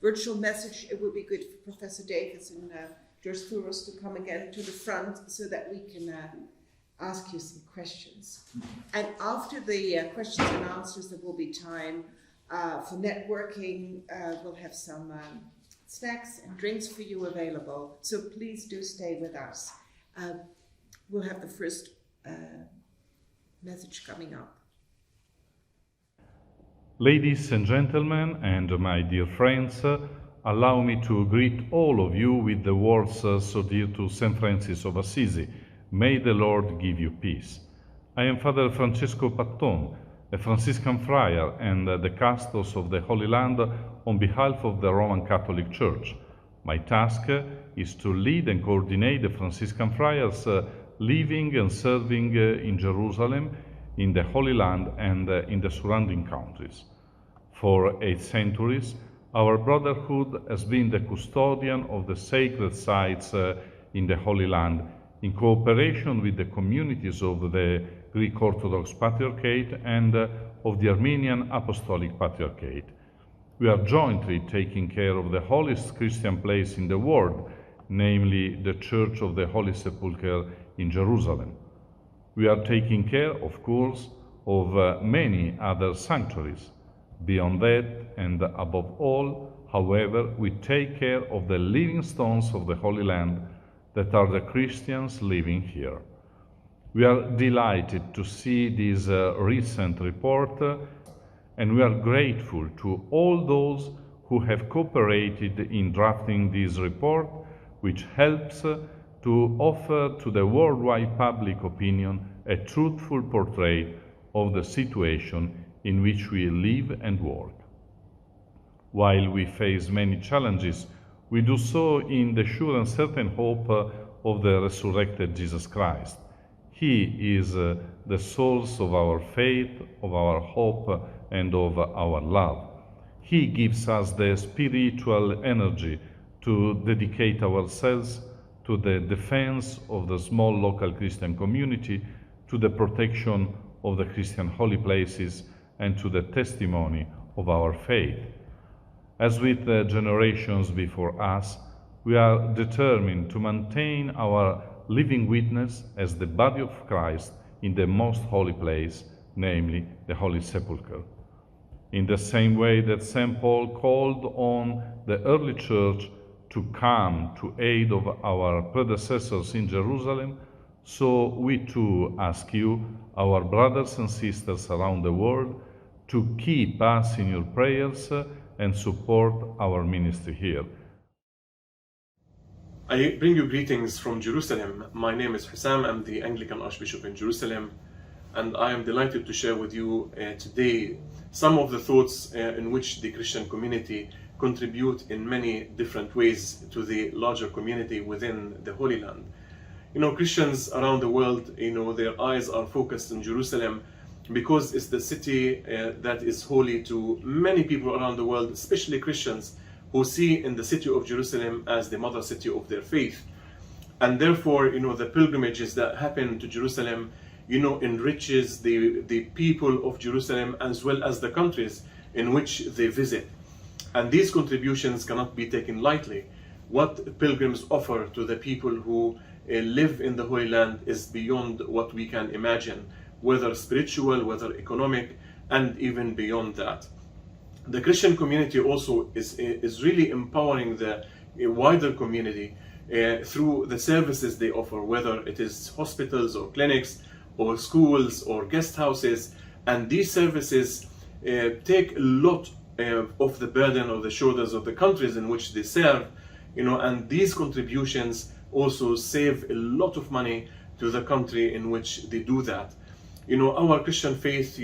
virtual message, it would be good for Professor Davis and George Tsourous to come again to the front so that we can ask you some questions. And after the questions and answers, there will be time for networking. We'll have some snacks and drinks for you available. So please do stay with us. We'll have the first message coming up. Ladies and gentlemen, and my dear friends, allow me to greet all of you with the words so dear to St. Francis of Assisi. May the Lord give you peace. I am Father Francesco Patton, a Franciscan friar and the custos of the Holy Land on behalf of the Roman Catholic Church. My task is to lead and coordinate the Franciscan friars living and serving in Jerusalem, in the Holy Land, and in the surrounding countries. For 8 centuries, our brotherhood has been the custodian of the sacred sites in the Holy Land, in cooperation with the communities of the Greek Orthodox Patriarchate and of the Armenian Apostolic Patriarchate. We are jointly taking care of the holiest Christian place in the world, namely the Church of the Holy Sepulchre in Jerusalem. We are taking care, of course, of many other sanctuaries. Beyond that, and above all, however, we take care of the living stones of the Holy Land that are the Christians living here. We are delighted to see this recent report, and we are grateful to all those who have cooperated in drafting this report, which helps to offer to the worldwide public opinion a truthful portrait of the situation in which we live and work. While we face many challenges, we do so in the sure and certain hope of the resurrected Jesus Christ. He is the source of our faith, of our hope, and of our love. He gives us the spiritual energy to dedicate ourselves to the defense of the small local Christian community, to the protection of the Christian holy places, and to the testimony of our faith. As with the generations before us, we are determined to maintain our living witness as the body of Christ in the most holy place, namely the Holy Sepulchre. In the same way that St. Paul called on the early church to come to aid of our predecessors in Jerusalem, so we too ask you, our brothers and sisters around the world, to keep us in your prayers and support our ministry here. I bring you greetings from Jerusalem. My name is Hussam. I'm the Anglican Archbishop in Jerusalem, and I am delighted to share with you today some of the thoughts in which the Christian community contribute in many different ways to the larger community within the Holy Land. You know, Christians around the world, their eyes are focused in Jerusalem because it's the city that is holy to many people around the world, especially Christians, who see in the city of Jerusalem as the mother city of their faith. And therefore, the pilgrimages that happen to Jerusalem, enriches the people of Jerusalem as well as the countries in which they visit. And these contributions cannot be taken lightly. What pilgrims offer to the people who live in the Holy Land is beyond what we can imagine, whether spiritual, whether economic, and even beyond that. The Christian community also is really empowering the wider community through the services they offer, whether it is hospitals or clinics or schools or guest houses. And these services take a lot of the burden of the shoulders of the countries in which they serve, and these contributions also save a lot of money to the country in which they do that. Our Christian faith,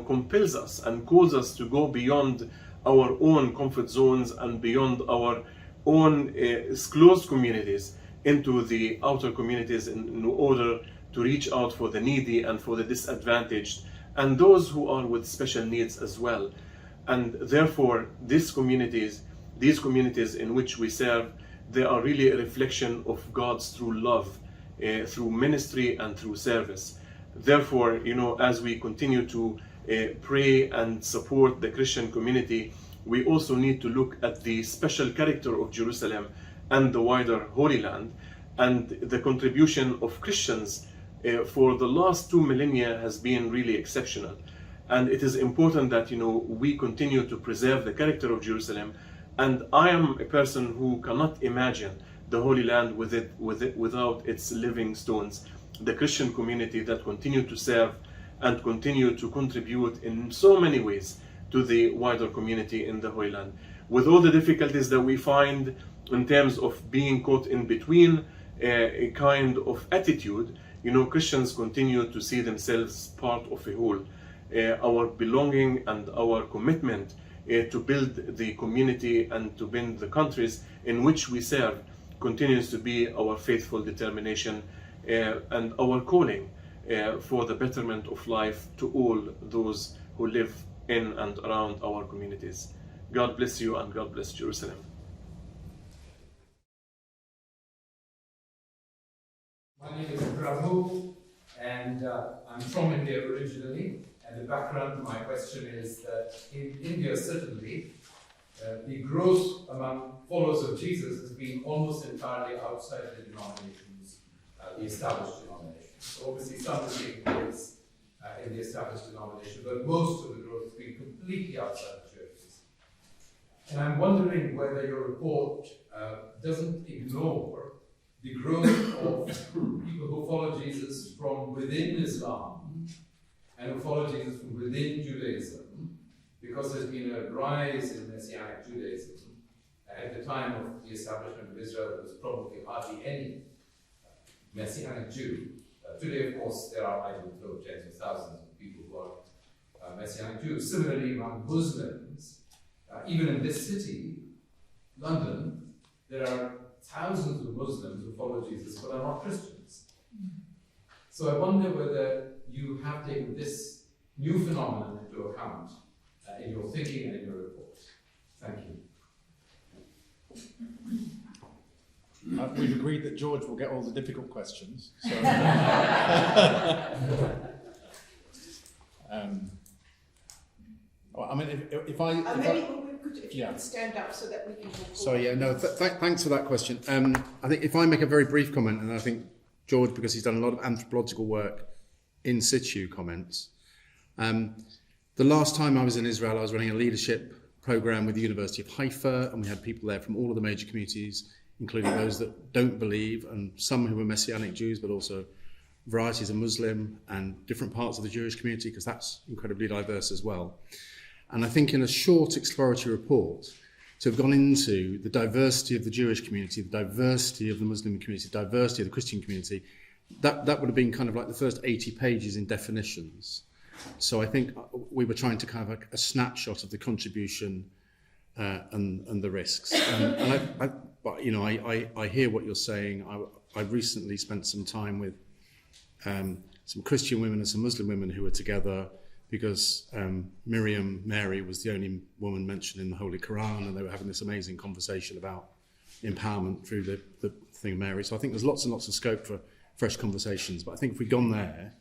compels us and calls us to go beyond our own comfort zones and beyond our own closed communities into the outer communities in order to reach out for the needy and for the disadvantaged and those who are with special needs as well. And therefore, these communities in which we serve, they are really a reflection of God's true love through ministry and through service. Therefore, as we continue to pray and support the Christian community, we also need to look at the special character of Jerusalem and the wider Holy Land. And the contribution of Christians for the last 2 millennia has been really exceptional. And it is important that we continue to preserve the character of Jerusalem. And I am a person who cannot imagine the Holy Land without its living stones, the Christian community that continue to serve and continue to contribute in so many ways to the wider community in the Holy Land. With all the difficulties that we find in terms of being caught in between a kind of attitude, Christians continue to see themselves part of a whole. our belonging and our commitment to build the community and to build the countries in which we serve continues to be our faithful determination and our calling for the betterment of life to all those who live in and around our communities. God bless you and God bless Jerusalem. My name is Prabhu, and I'm from India originally. And the background to my question is that in India, certainly, the growth among followers of Jesus has been almost entirely outside the denominations, the established denominations. So obviously, some has taken place in the established denomination, but most of the growth has been completely outside the churches. And I'm wondering whether your report doesn't ignore the growth of people who follow Jesus from within Islam and who follow Jesus from within Judaism, because there's been a rise in Messianic Judaism. At the time of the establishment of Israel, there was probably hardly any Messianic Jew. Today, of course, there are, I don't know, tens of thousands of people who are Messianic Jews. Similarly, among Muslims, even in this city, London, there are thousands of Muslims who follow Jesus but are not Christians. So I wonder whether you have taken this new phenomenon into account in your thinking and in your report. Thank you. We've agreed that George will get all the difficult questions. So. Well, I mean, if I you could stand up so that we can move So yeah, no, thanks for that question. I think if I make a very brief comment, and I think George, because he's done a lot of anthropological work, in situ comments. The last time I was in Israel, I was running a leadership program with the University of Haifa, and we had people there from all of the major communities, including those that don't believe, and some who were Messianic Jews, but also varieties of Muslim and different parts of the Jewish community, because that's incredibly diverse as well. And I think in a short exploratory report, to have gone into the diversity of the Jewish community, the diversity of the Muslim community, the diversity of the Christian community, that would have been kind of like the first 80 pages in definitions. So I think we were trying to kind of a snapshot of the contribution and the risks. But you know, I hear what you're saying. I recently spent some time with some Christian women and some Muslim women who were together because Mary was the only woman mentioned in the Holy Quran, and they were having this amazing conversation about empowerment through the thing of Mary. So I think there's lots and lots of scope for fresh conversations. But I think if we'd gone there,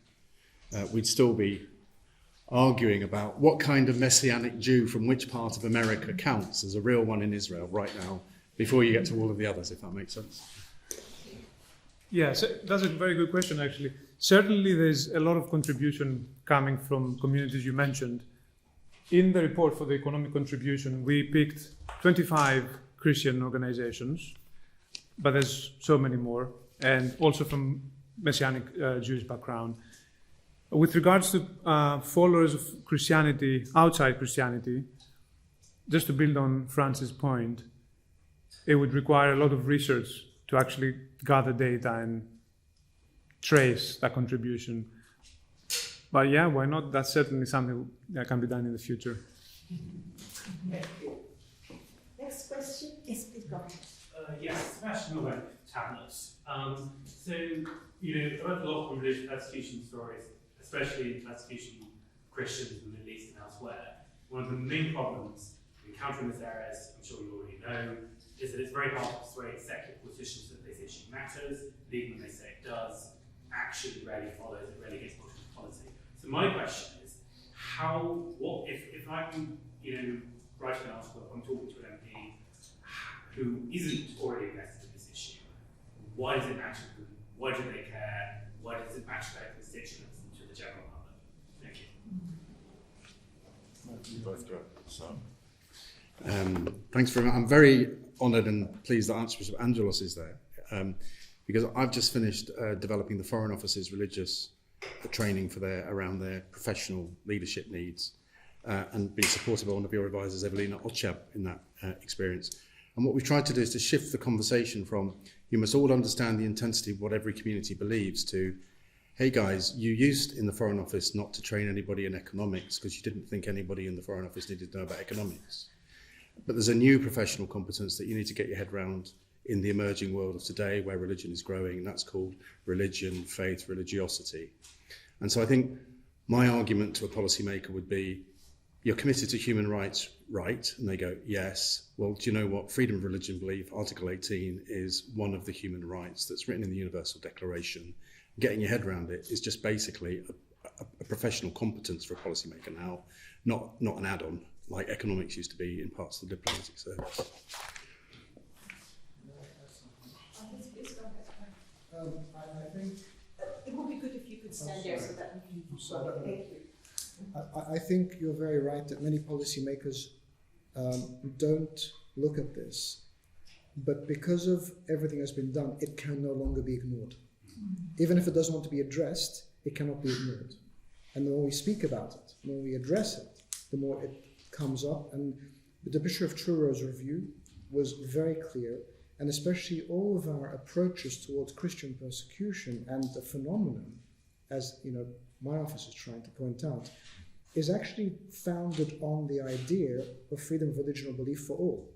we'd still be arguing about what kind of Messianic Jew from which part of America counts as a real one in Israel right now, before you get to all of the others, if that makes sense. Yes, that's a very good question, actually. Certainly there's a lot of contribution coming from communities you mentioned. In the report for the economic contribution, we picked 25 Christian organizations, but there's so many more, and also from Messianic Jewish background. With regards to followers of Christianity, outside Christianity, just to build on Francis' point, it would require a lot of research to actually gather data and trace that contribution. But yeah, why not? That's certainly something that can be done in the future. Thank you. Next question? Yes, please go ahead. Yes, Sebastian Novak, Tablets. So, you know, I've heard a lot of religious persecution stories, especially in persecution of Christians in the Middle East and elsewhere. One of the main problems we encounter in this area, as I'm sure you already know, is that it's very hard to persuade secular politicians that this issue matters, and even when they say it does, action rarely follows, it rarely gets put into policy. So my question is, if I'm, writing an article, I'm talking to an MP who isn't already invested in this issue, why does it matter to them? Why do they care? Why does it matter to their constituents and to the general public? Thank you. You both go. So, thanks very much. I'm very honoured and pleased that Archbishop Angelos is there, because I've just finished developing the Foreign Office's religious training for around their professional leadership needs, and being supported by one of your advisors, Evelina Ochab, in that experience. And what we've tried to do is to shift the conversation from you must all understand the intensity of what every community believes to hey guys, you used in the Foreign Office not to train anybody in economics because you didn't think anybody in the Foreign Office needed to know about economics. But there's a new professional competence that you need to get your head around in the emerging world of today where religion is growing, and that's called religion, faith, religiosity. And so I think my argument to a policymaker would be, you're committed to human rights, right? And they go, yes. Well, do you know what? Freedom of religion belief, Article 18, is one of the human rights that's written in the Universal Declaration. Getting your head around it is just basically a professional competence for a policymaker now, not an add-on, like economics used to be in parts of the diplomatic service. I think it would be good if you could stand there so that we can. Thank you. I think you're very right that many policymakers don't look at this, but because of everything that's been done, it can no longer be ignored. Even if it doesn't want to be addressed, it cannot be ignored. And the more we speak about it, the more we address it, the more it comes up. And the Bishop of Tsourous' review was very clear, and especially all of our approaches towards Christian persecution and the phenomenon, as you know, my office is trying to point out, is actually founded on the idea of freedom of religion or belief for all.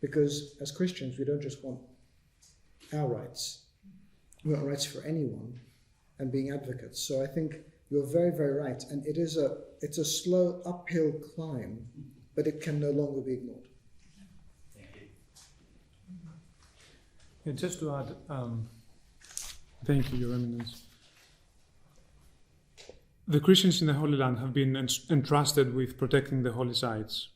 Because as Christians, we don't just want our rights, we want rights for anyone and being advocates. So I think you're very, very right. And it's a slow uphill climb, but it can no longer be ignored. Thank you. Yeah, just to add, thank you, Your Eminence. The Christians in the Holy Land have been entrusted with protecting the holy sites.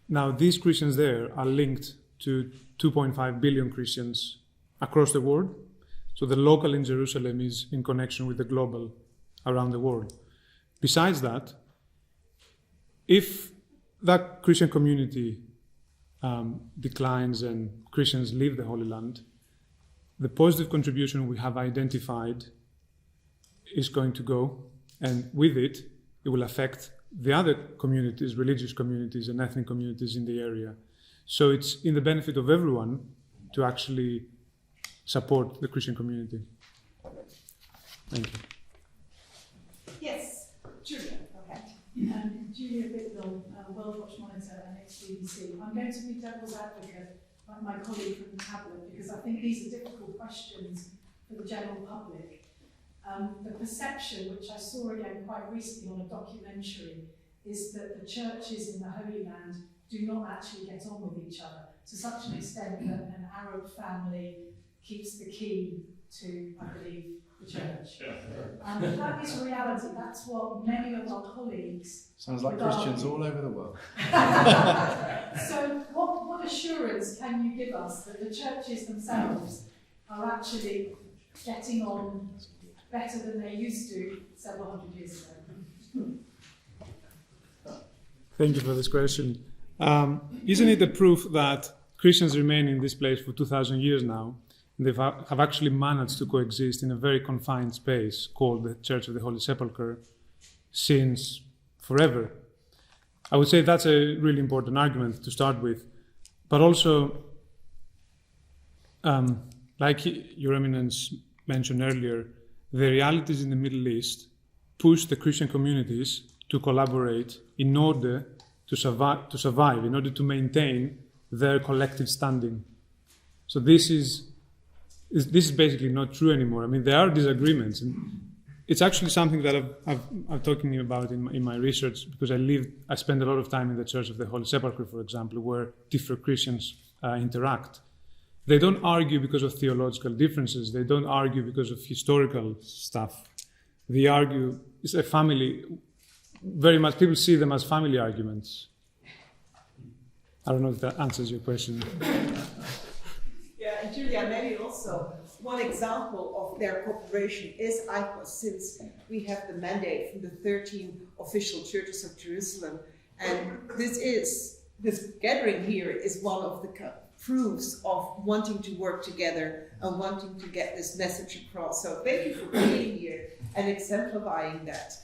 Now, these Christians there are linked to 2.5 billion Christians across the world. So the local in Jerusalem is in connection with the global around the world. Besides that, if that Christian community declines and Christians leave the Holy Land, the positive contribution we have identified is going to go, and with it, it will affect the other communities, religious communities and ethnic communities in the area. So it's in the benefit of everyone to actually support the Christian community. Thank you. Yes, Julia, go ahead. Julia Bittnell, World Watch Monitor and ex-BBC. I'm going to be devil's advocate, like my colleague from the tablet, because I think these are difficult questions for the general public. The perception, which I saw again quite recently on a documentary, is that the churches in the Holy Land do not actually get on with each other, to such an extent that an Arab family keeps the key to, I believe, the church. And that is reality. That's what many of our colleagues... Sounds like Christians all over the world. So what assurance can you give us that the churches themselves are actually getting on better than they used to several hundred years ago? Thank you for this question. Isn't it a proof that Christians remain in this place for 2,000 years now? They have actually managed to coexist in a very confined space called the Church of the Holy Sepulchre since forever. I would say that's a really important argument to start with. But also, like Your Eminence mentioned earlier, the realities in the Middle East push the Christian communities to collaborate in order to survive, in order to maintain their collective standing. So this is basically not true anymore. I mean, there are disagreements, and it's actually something that I'm talking about in my research, because I spend a lot of time in the Church of the Holy Sepulchre, for example, where different Christians interact. They don't argue because of theological differences. They don't argue because of historical stuff. They argue, it's a family, very much, people see them as family arguments. I don't know if that answers your question. Yeah, and Julia, maybe also one example of their cooperation is ICoHS, since we have the mandate from the 13 official churches of Jerusalem. And this gathering here is one of the proofs of wanting to work together and wanting to get this message across. So thank you for being here and exemplifying that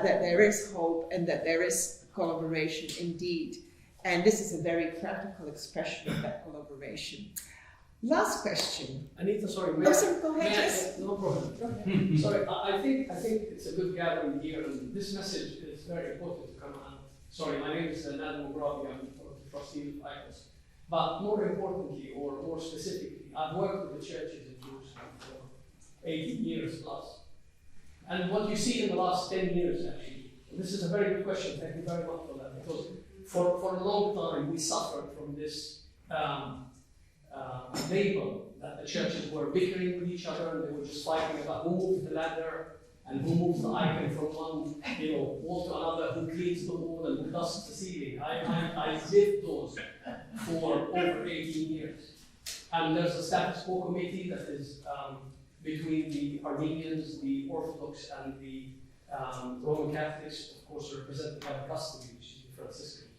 there is hope and that there is collaboration indeed. And this is a very practical expression of that collaboration. Last question. Anita, sorry. Oh, sorry, go ahead, yes. No problem. Sorry, I think it's a good gathering here, and this message is very important to come out. Sorry, my name is Nadim Mugrabi, I'm the trustee of ICoHS. But more importantly, or more specifically, I've worked with the churches in Jerusalem for 18 years plus. And what you see in the last 10 years, actually, this is a very good question, thank you very much for that, because for a long time we suffered from this label that the churches were bickering with each other, and they were just fighting about who moves the ladder and who moves the icon from one wall to another, who cleans the wall and who dusts the ceiling. I lived those for over 18 years. And there's a status quo committee that is between the Armenians, the Orthodox, and the Roman Catholics, of course represented by the custody, which is the Franciscans.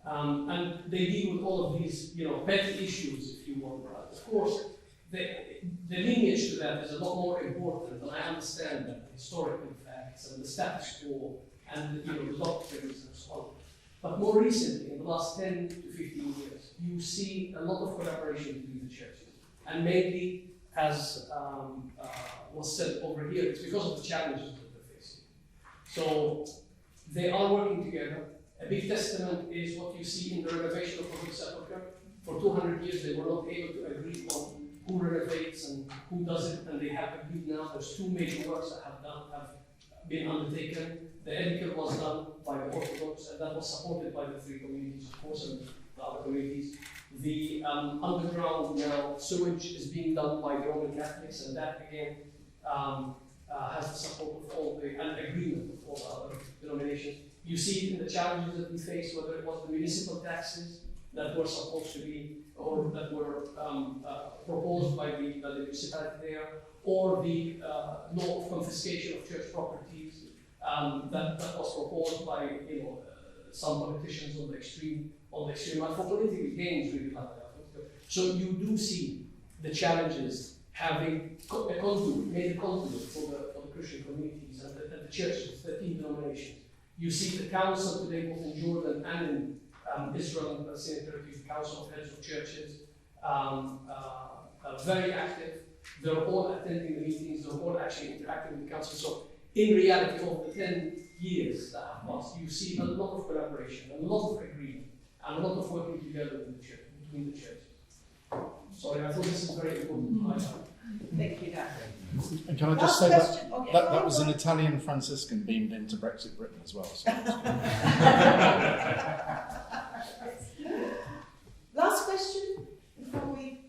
And they deal with all of these, petty issues, if you want. Of course, the lineage to that is a lot more important, and I understand that the historical facts and the status quo and the doctrines and so on. But more recently, in the last 10 to 15 years, you see a lot of collaboration between the churches, and mainly, as was said over here, it's because of the challenges that they're facing. So they are working together. A big testament is what you see in the renovation of the Holy Sepulchre. For 200 years, they were not able to agree on who renovates and who does it, and they have agreed now. There's two major works that have been undertaken. The edicule was done by the Orthodox, and that was supported by the three communities, of course, and the other communities. The underground now sewage is being done by the Roman Catholics, and that again has the support of all and agreement of all the other denominations. You see it in the challenges that we face, whether it was the municipal taxes that were supposed to be, or that were proposed by the municipality there, or the law of confiscation of church properties that was proposed by some politicians on the extreme right, for political gains, really. So you do see the challenges having made a conduit for the Christian communities and the churches, the 13 denominations. You see the council today, both in Jordan and in Israel, and the Council of Heads of Churches, very active. They're all attending the meetings, they're all actually interacting with the council. So, in reality, over the 10 years that have passed, you see a lot of collaboration, a lot of agreement, and a lot of working together with the church, between the churches. Sorry, I thought this is very important. Thank you, Dan. And can I just say that was an Italian Franciscan beamed into Brexit Britain as well. So. Last question before we.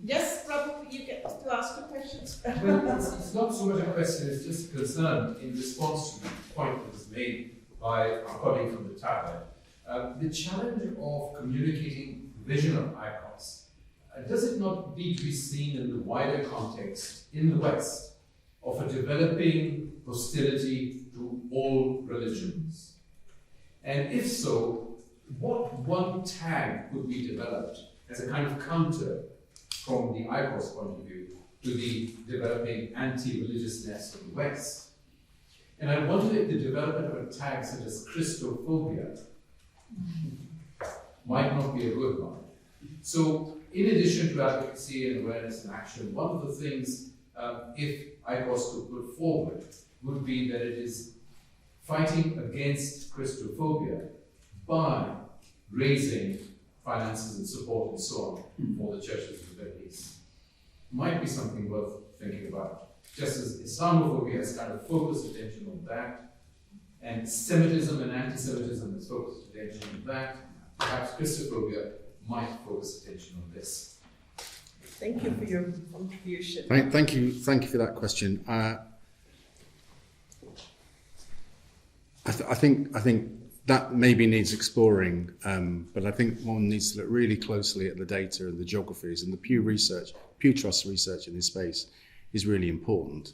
Yes, Prabhu, you get to ask the questions. Well, it's not so much a question, it's just a concern in response to the point that was made by our colleague from the tablet. The challenge of communicating the vision of ICoHS, does it not need to be seen in the wider context in the West of a developing hostility to all religions? And if so, what one tag could be developed as a kind of counter from the ICoHS point of view to the developing anti-religiousness of the West? And I wonder if the development of a tag such as Christophobia might not be a good one. So, in addition to advocacy and awareness and action, one of the things, if ICoHS could put forward, would be that it is fighting against Christophobia by raising finances and support and so on for the churches of the Middle East. Might be something worth thinking about. Just as Islamophobia has kind of focused attention on that, and Semitism and anti-Semitism has focused attention on that, perhaps Christophobia might focus attention on this. Thank you for your contribution. Thank you for that question. I think that maybe needs exploring, but I think one needs to look really closely at the data and the geographies, and the Pew Trust research in this space is really important,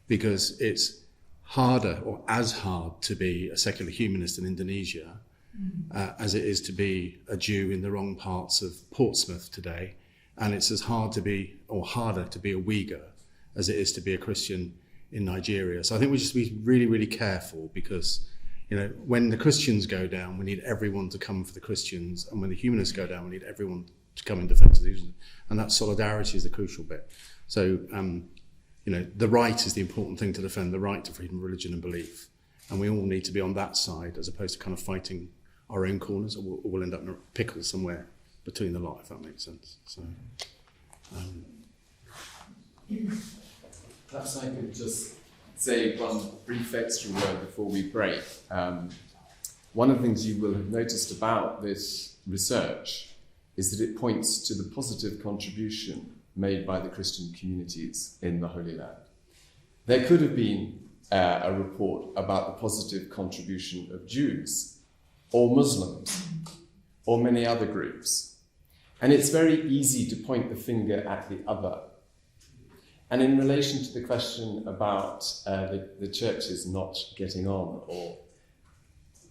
because it's harder or as hard to be a secular humanist in Indonesia as it is to be a Jew in the wrong parts of Portsmouth today, and it's as hard to be, or harder to be a Uyghur as it is to be a Christian in Nigeria. So I think we just be really, really careful, because when the Christians go down, we need everyone to come for the Christians, and when the humanists go down, we need everyone to come in defence of the Jews. And that solidarity is the crucial bit. So, the right is the important thing to defend, the right to freedom of religion and belief. And we all need to be on that side as opposed to kind of fighting our own corners, or we'll end up in a pickle somewhere between the lot, if that makes sense. So, perhaps I could just say one brief extra word before we break. One of the things you will have noticed about this research is that it points to the positive contribution made by the Christian communities in the Holy Land. There could have been a report about the positive contribution of Jews or Muslims or many other groups. And it's very easy to point the finger at the other. And in relation to the question about the churches not getting on, or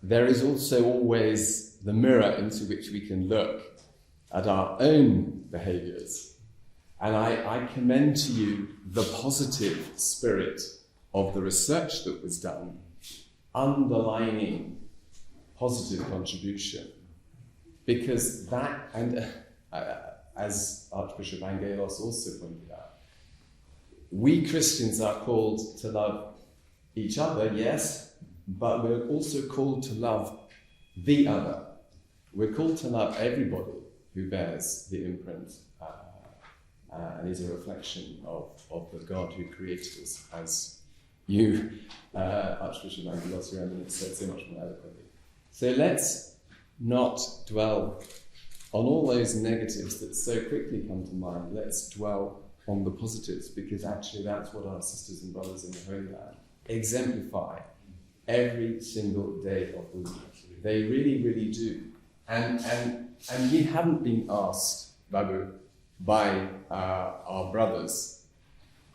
there is also always the mirror into which we can look at our own behaviours. And I commend to you the positive spirit of the research that was done, underlining positive contribution. Because that, and as Archbishop Angelos also pointed out, we Christians are called to love each other, yes, but we're also called to love the other. We're called to love everybody who bears the imprint and is a reflection of the God who created us, as you, Archbishop Angelos, your eminence, said so much more eloquently. So let's not dwell on all those negatives that so quickly come to mind. Let's dwell on the positives, because actually that's what our sisters and brothers in the Holy Land exemplify every single day of the week. They really, really do. And we haven't been asked, Babu, by our brothers,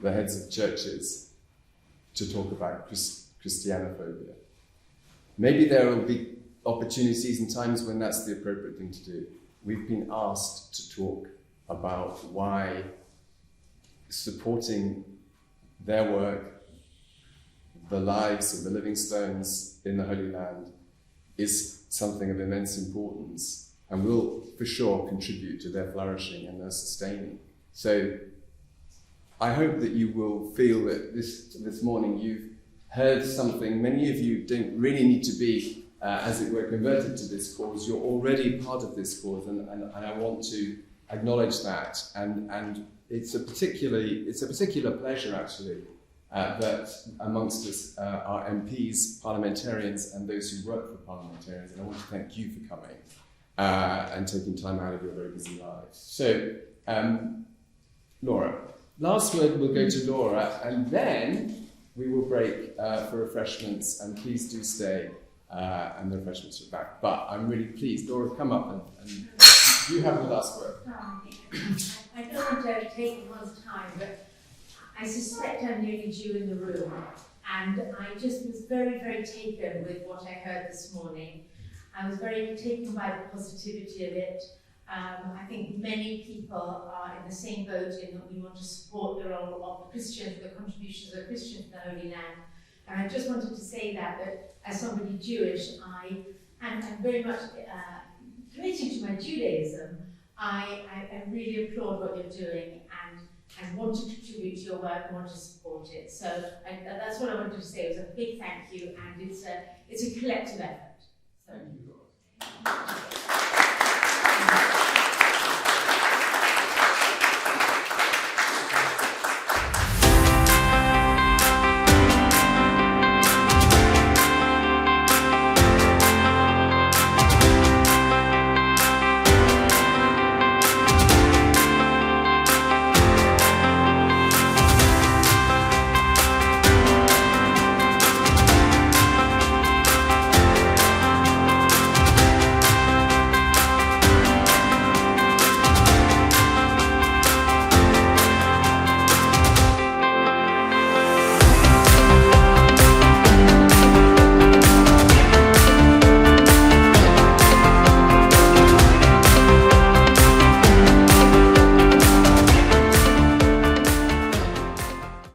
the heads of churches, to talk about Christianophobia. Maybe there will be opportunities and times when that's the appropriate thing to do. We've been asked to talk about why supporting their work, the lives of the living stones in the Holy Land, is something of immense importance and will for sure contribute to their flourishing and their sustaining. So I hope that you will feel that this morning you've heard something. Many of you don't really need to be, as it were, converted to this cause. You're already part of this cause, and I want to acknowledge that. And it's a particular pleasure, actually, that amongst us are MPs, parliamentarians, and those who work for parliamentarians. And I want to thank you for coming and taking time out of your very busy lives. So, Laura, last word will go to Laura, and then we will break for refreshments. And please do stay, and the refreshments are back. But I'm really pleased. Laura, come up and you have the last word. I don't want to take everyone's time, but I suspect I'm the only Jew in the room, and I just was very, very taken with what I heard this morning. I was very taken by the positivity of it. I think many people are in the same boat in that we want to support the role of the Christians, the contributions of the Christians in the Holy Land. And I just wanted to say that as somebody Jewish, I am very much committed to my Judaism. I really applaud what you're doing and want to contribute to your work and want to support it. So that's what I wanted to say. It was a big thank you, and it's a collective effort. So. Thank you, Laura.